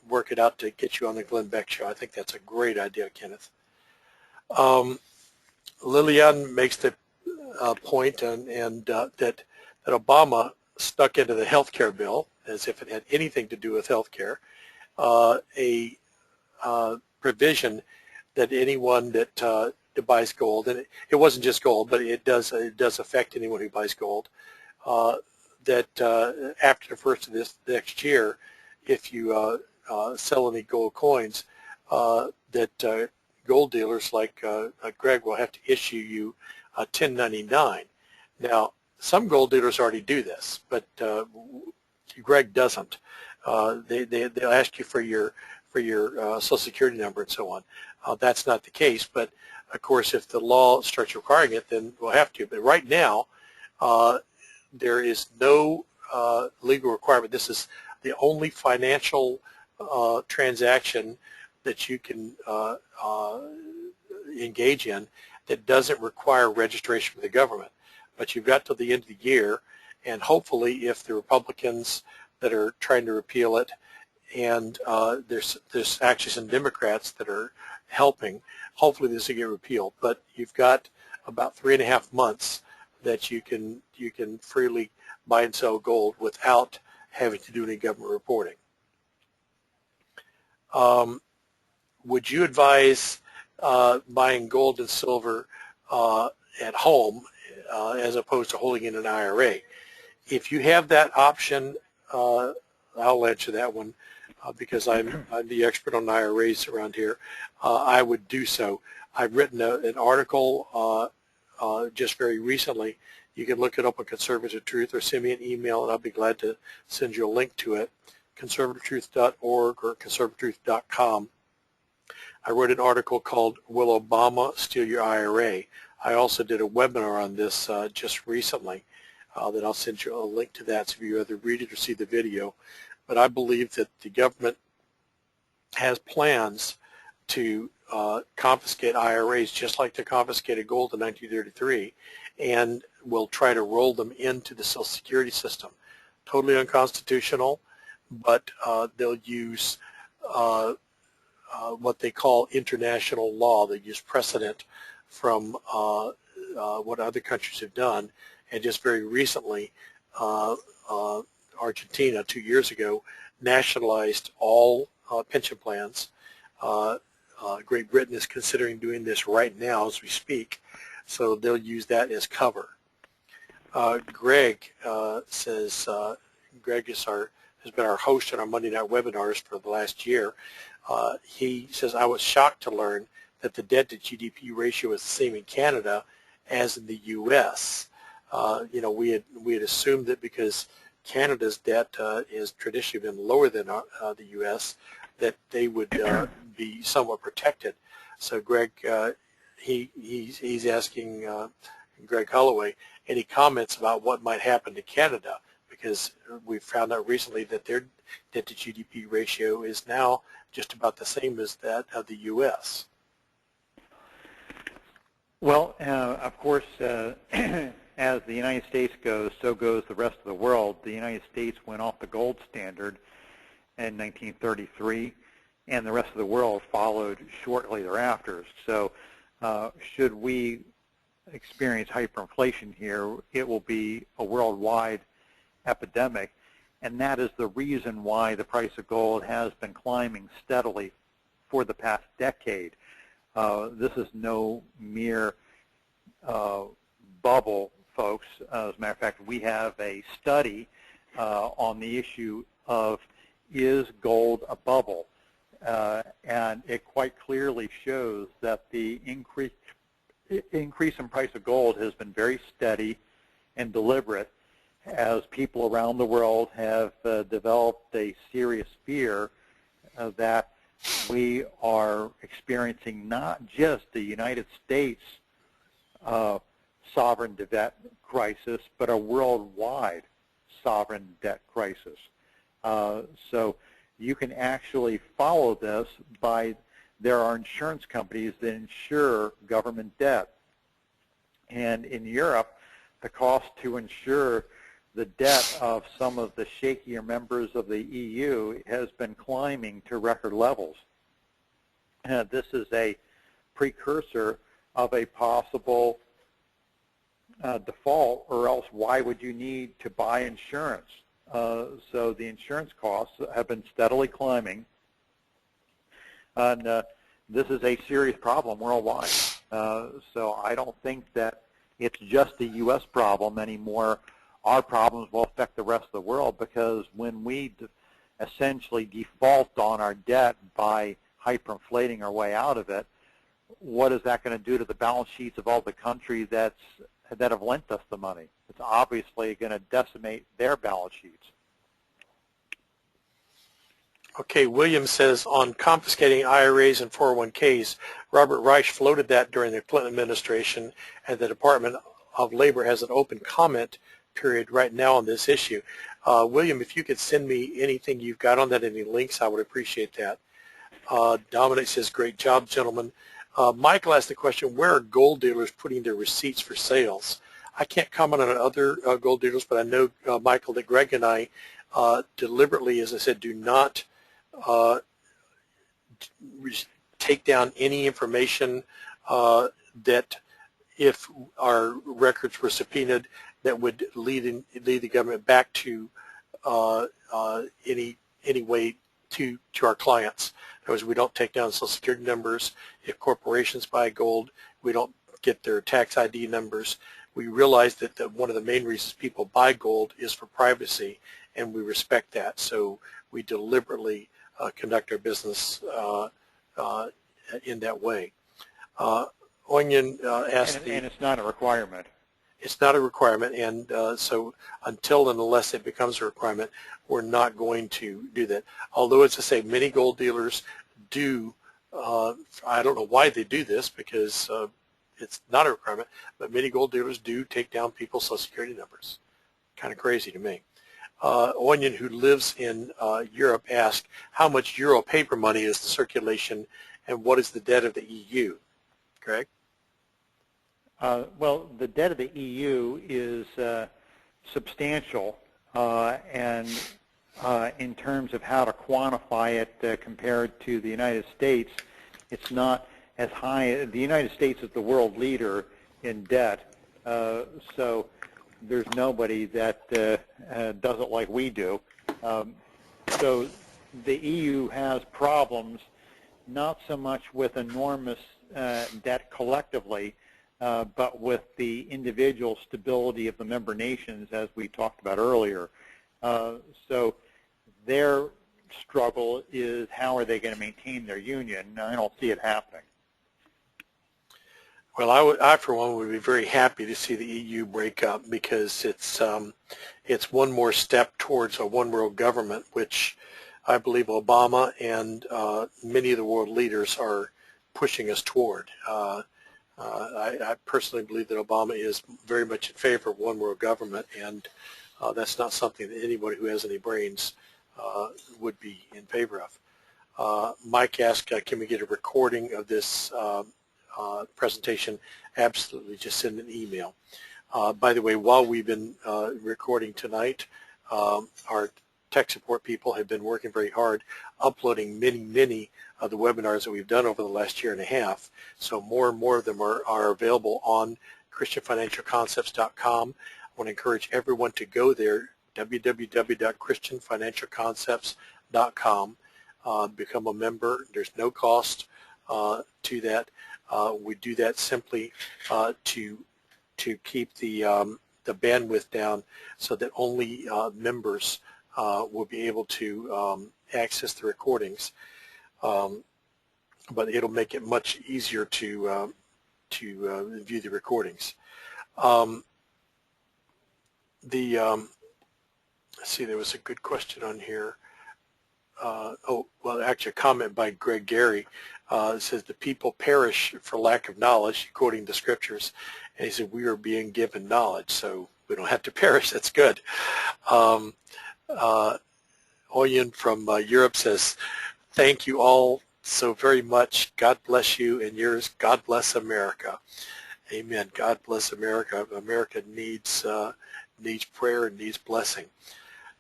work it out to get you on the Glenn Beck show. I think that's a great idea, Kenneth. Lillian makes the point that Obama stuck into the health care bill, as if it had anything to do with health care, a provision that anyone that buys gold, and it wasn't just gold, but it does affect anyone who buys gold, that after the first of this next year, if you sell any gold coins, that gold dealers like Greg will have to issue you a 1099. Now, some gold dealers already do this, but Greg doesn't. They'll ask you for your Social Security number and so on. That's not the case, but of course, if the law starts requiring it, then we'll have to. But right now, there is no legal requirement. This is the only financial transaction that you can engage in that doesn't require registration from the government. But you've got till the end of the year, and hopefully if the Republicans that are trying to repeal it, and there's actually some Democrats that are helping, hopefully this will get repealed. But you've got about 3.5 months that you can freely buy and sell gold without having to do any government reporting. Would you advise buying gold and silver at home as opposed to holding in an IRA? If you have that option, I'll answer that one because I'm the expert on IRAs around here. I would do so. I've written an article just very recently. You can look it up on Conservative Truth or send me an email and I'll be glad to send you a link to it, conservativetruth.org or conservativetruth.com. I wrote an article called Will Obama Steal Your IRA? I also did a webinar on this just recently that I'll send you a link to that so if you either read it or see the video. But I believe that the government has plans to confiscate IRAs just like they confiscated gold in 1933 and will try to roll them into the Social Security system. Totally unconstitutional, but they'll use what they call international law. They use precedent from what other countries have done. And just very recently, Argentina, 2 years ago, nationalized all pension plans. Great Britain is considering doing this right now as we speak, so they'll use that as cover. Greg says, Greg has been our host on our Monday night webinars for the last year. He says, I was shocked to learn that the debt to GDP ratio is the same in Canada as in the U.S. You know, we had assumed that because Canada's debt is traditionally been lower than the U.S., that they would be somewhat protected. So Greg, he's asking Greg Halloway any comments about what might happen to Canada, because we found out recently that their debt to GDP ratio is now just about the same as that of the U.S. Well, of course, as the United States goes, so goes the rest of the world. The United States went off the gold standard in 1933, and the rest of the world followed shortly thereafter. So should we experience hyperinflation here, it will be a worldwide epidemic, and that is the reason why the price of gold has been climbing steadily for the past decade. This is no mere bubble, folks. As a matter of fact, we have a study on the issue of, is gold a bubble? And it quite clearly shows that the increase in price of gold has been very steady and deliberate, as people around the world have developed a serious fear that we are experiencing not just the United States sovereign debt crisis, but a worldwide sovereign debt crisis. So you can actually follow this by, there are insurance companies that insure government debt. And in Europe, the cost to insure the debt of some of the shakier members of the EU has been climbing to record levels. This is a precursor of a possible default, or else why would you need to buy insurance? So the insurance costs have been steadily climbing, and this is a serious problem worldwide. So I don't think that it's just a U.S. problem anymore. Our problems will affect the rest of the world, because when we essentially default on our debt by hyperinflating our way out of it, what is that going to do to the balance sheets of all the countries that have lent us the money? It's obviously going to decimate their balance sheets. Okay, William says, on confiscating IRAs and 401ks, Robert Reich floated that during the Clinton administration, and the Department of Labor has an open comment period right now on this issue. William, if you could send me anything you've got on that, any links, I would appreciate that. Dominic says, great job, gentlemen. Michael asked the question, where are gold dealers putting their receipts for sales? I can't comment on other gold dealers, but I know, Michael, that Greg and I deliberately, as I said, do not take down any information that, if our records were subpoenaed, that would lead the government back to any way to our clients. In other words, we don't take down Social Security numbers. If corporations buy gold, we don't get their tax ID numbers. We realize that one of the main reasons people buy gold is for privacy, and we respect that. So we deliberately conduct our business in that way. Onion asked and it's not a requirement. It's not a requirement, and so until and unless it becomes a requirement, we're not going to do that. Although, as I say, many gold dealers do, I don't know why they do this, because it's not a requirement, but many gold dealers do take down people's Social Security numbers. Kind of crazy to me. Onion, who lives in Europe, asked, how much euro paper money is the circulation, and what is the debt of the EU? Greg? Well, the debt of the EU is substantial, and in terms of how to quantify it compared to the United States, it's not as high. The United States is the world leader in debt, so there's nobody that does it like we do. So the EU has problems, not so much with enormous debt collectively, but with the individual stability of the member nations, as we talked about earlier. So their struggle is, how are they going to maintain their union? I don't see it happening. Well, I for one would be very happy to see the EU break up, because it's one more step towards a one world government, which I believe Obama and many of the world leaders are pushing us toward. I personally believe that Obama is very much in favor of one world government, and that's not something that anybody who has any brains would be in favor of. Mike asked, can we get a recording of this presentation? Absolutely, just send an email. By the way, while we've been recording tonight, our tech support people have been working very hard uploading many of the webinars that we've done over the last year and a half. So more and more of them are available on ChristianFinancialConcepts.com. I want to encourage everyone to go there, www.ChristianFinancialConcepts.com. Become a member. There's no cost to that. We do that simply to keep the bandwidth down, so that only members will be able to access the recordings. But it'll make it much easier to view the recordings. Let's see, there was a good question on here. Oh, well, actually a comment by Greg Gary. It says, the people perish for lack of knowledge, according to scriptures. And he said, we are being given knowledge, so we don't have to perish. That's good. Oyen from Europe says, thank you all so very much. God bless you and yours. God bless America. Amen. God bless America. America needs prayer and needs blessing.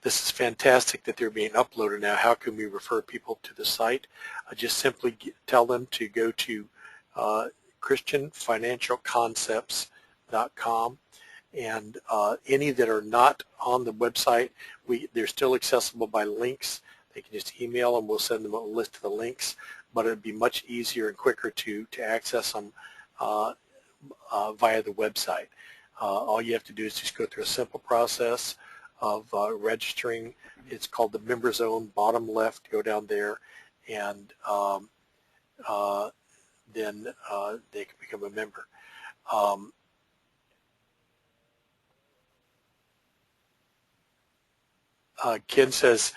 This is fantastic that they're being uploaded now. How can we refer people to the site? Just simply tell them to go to christianfinancialconcepts.com, and any that are not on the website, they're still accessible by links. They can just email them. We'll send them a list of the links, but it would be much easier and quicker to access them via the website. All you have to do is just go through a simple process of registering. It's called the Member Zone, bottom left. Go down there, and then they can become a member. Ken says,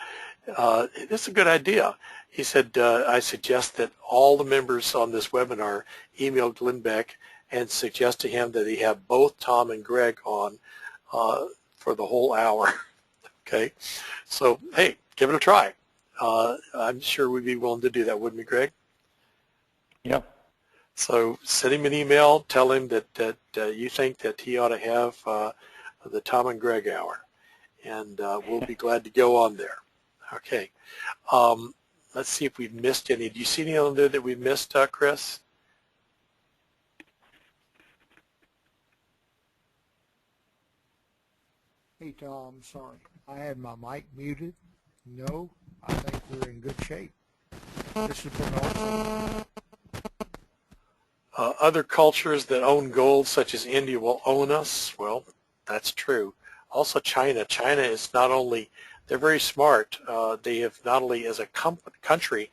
this is a good idea. He said, I suggest that all the members on this webinar email Glenn Beck and suggest to him that he have both Tom and Greg on for the whole hour. Okay, so hey, give it a try. I'm sure we'd be willing to do that, wouldn't we, Greg? Yep. So send him an email, tell him that you think that he ought to have the Tom and Greg hour, and we'll be glad to go on there. Okay, let's see if we've missed any. Do you see any on there that we missed, Chris? Hey, Tom, sorry. I had my mic muted. No, I think we're in good shape. This has been awesome. Other cultures that own gold, such as India, will own us. Well, that's true. Also China. China is not only, they're very smart. They have not only as a country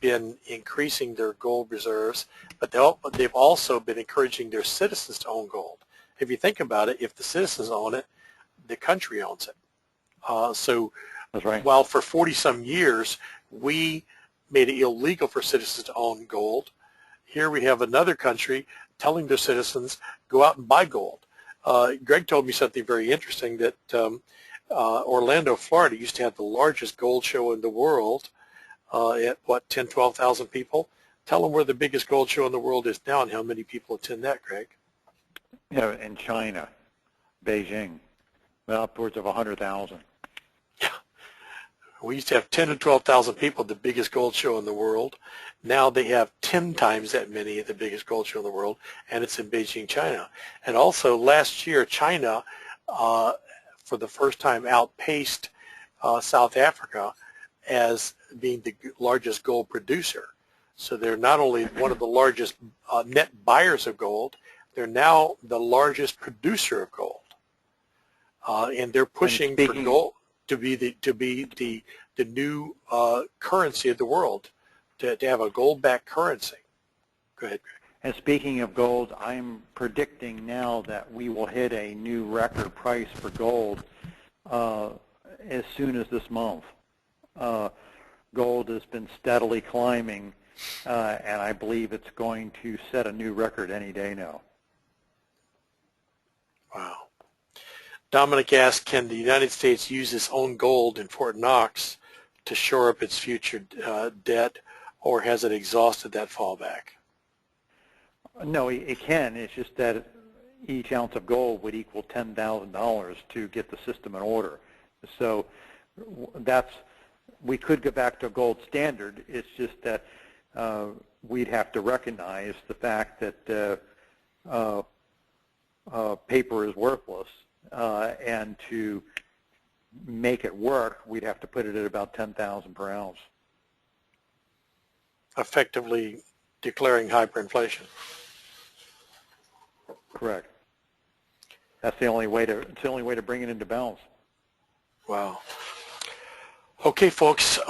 been increasing their gold reserves, but they've also been encouraging their citizens to own gold. If you think about it, if the citizens own it, the country owns it. So That's right. While for 40-some years we made it illegal for citizens to own gold, here we have another country telling their citizens, go out and buy gold. Greg told me something very interesting, that Orlando, Florida used to have the largest gold show in the world at, what, 10, 12,000 people? Tell them where the biggest gold show in the world is now and how many people attend that, Greg. Yeah, in China, Beijing, upwards of 100,000. Yeah. We used to have 10 to 12,000 people at the biggest gold show in the world. Now they have 10 times that many at the biggest gold show in the world, and it's in Beijing, China. And also last year, China, for the first time, outpaced South Africa as being the largest gold producer. So they're not only one of the largest net buyers of gold, they're now the largest producer of gold. And they're pushing for gold to be the new currency of the world, to have a gold-backed currency. Go ahead, Greg. And speaking of gold, I'm predicting now that we will hit a new record price for gold as soon as this month. Gold has been steadily climbing, and I believe it's going to set a new record any day now. Wow. Dominic asked, can the United States use its own gold in Fort Knox to shore up its future debt, or has it exhausted that fallback? No, it can. It's just that each ounce of gold would equal $10,000 to get the system in order. So we could go back to a gold standard. It's just that we'd have to recognize the fact that paper is worthless, and to make it work, we'd have to put it at about 10,000 per ounce. Effectively declaring hyperinflation. Correct. That's the only way to. It's the only way to bring it into balance. Wow. Okay, folks,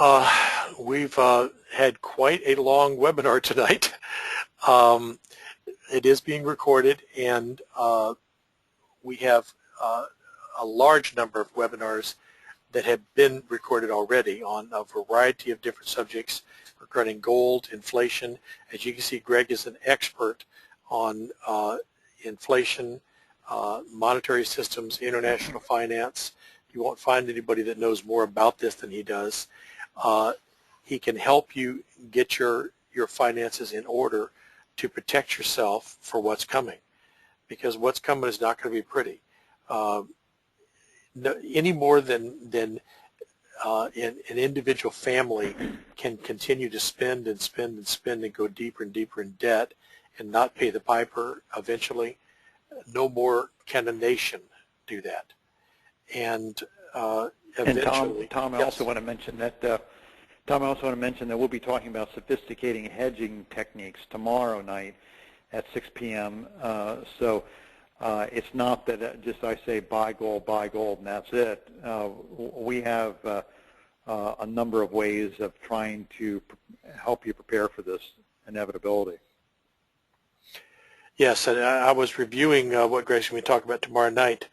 we've had quite a long webinar tonight. It is being recorded, and we have a large number of webinars that have been recorded already on a variety of different subjects regarding gold, inflation. As you can see, Greg is an expert on inflation, monetary systems, international finance. You won't find anybody that knows more about this than he does. He can help you get your finances in order to protect yourself for what's coming. because what's coming is not going to be pretty. No, any more than an individual family can continue to spend and spend and spend and go deeper and deeper in debt and not pay the piper eventually. No more can a nation do that. And eventually, Tom, I yes. also want to mention that Tom, I also want to mention that we'll be talking about sophisticating hedging techniques tomorrow night at 6 p.m. So it's not that just I say buy gold, and that's it. We have a number of ways of trying to help you prepare for this inevitability. Yes, and I was reviewing what Greg's going to talk about tomorrow night.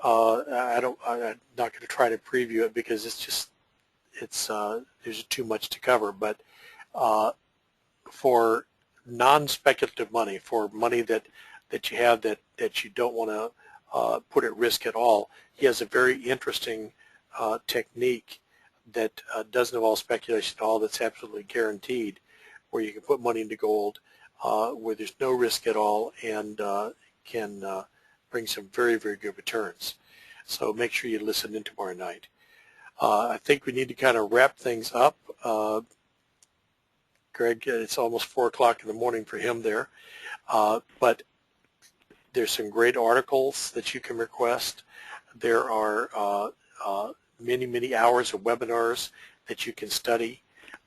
I'm not going to try to preview it because there's too much to cover. But for non-speculative money, for money that you have that you don't want to put at risk at all, he has a very interesting technique that doesn't involve speculation at all. That's absolutely guaranteed, where you can put money into gold, where there's no risk at all, and can bring some very, very good returns. So make sure you listen in tomorrow night. I think we need to kind of wrap things up. Greg, it's almost 4 o'clock in the morning for him there, but there's some great articles that you can request. There are many, many hours of webinars that you can study.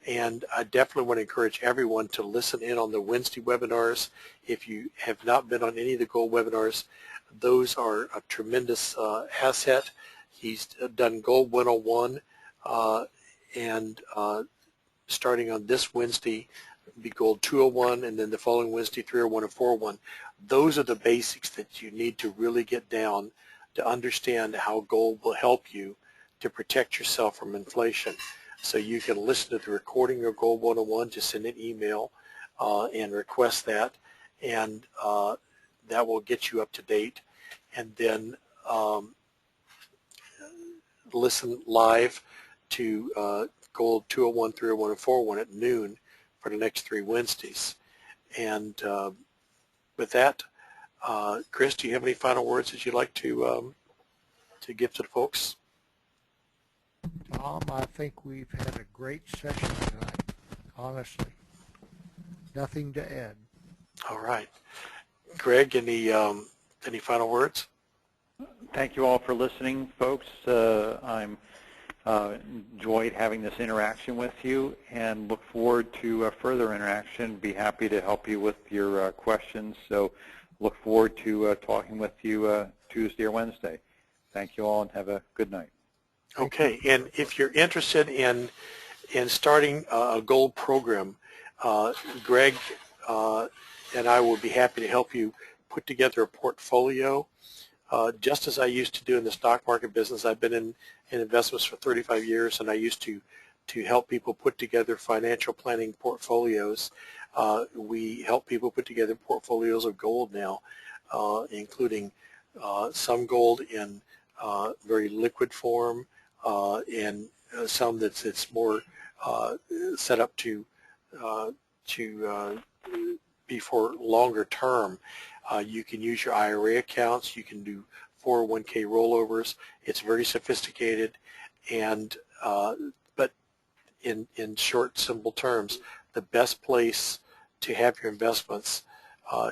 And I definitely want to encourage everyone to listen in on the Wednesday webinars. If you have not been on any of the gold webinars, those are a tremendous asset. He's done Gold 101, and starting on this Wednesday, it'll be Gold 201, and then the following Wednesday, 301 and 401. Those are the basics that you need to really get down to understand how gold will help you to protect yourself from inflation. So you can listen to the recording of Gold 101, just send an email and request that, and that will get you up to date. And then listen live to Gold 201, 301, and 401 at noon for the next 3 Wednesdays. And with that, Chris, do you have any final words that you'd like to give to the folks? Tom, I think we've had a great session tonight, honestly. Nothing to add. All right. Greg, any final words? Thank you all for listening, folks. I'm enjoyed having this interaction with you and look forward to further interaction. Be happy to help you with your questions. So look forward to talking with you Tuesday or Wednesday. Thank you all and have a good night. Okay, and if you're interested in starting a gold program, Greg and I will be happy to help you put together a portfolio. Just as I used to do in the stock market business, I've been in investments for 35 years, and I used to help people put together financial planning portfolios. We help people put together portfolios of gold now, including some gold in very liquid form, and some that's more set up to be for longer term. You can use your IRA accounts. You can do 401k rollovers. It's very sophisticated, and but in short, simple terms, the best place to have your investments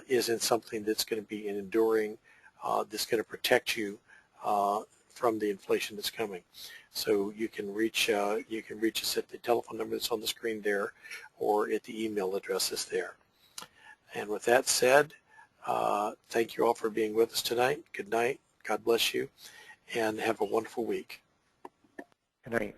is in something that's going to be enduring, that's going to protect you from the inflation that's coming. So you can reach us at the telephone number that's on the screen there, or at the email addresses there. And with that said, thank you all for being with us tonight. Good night. God bless you, and have a wonderful week. Good night.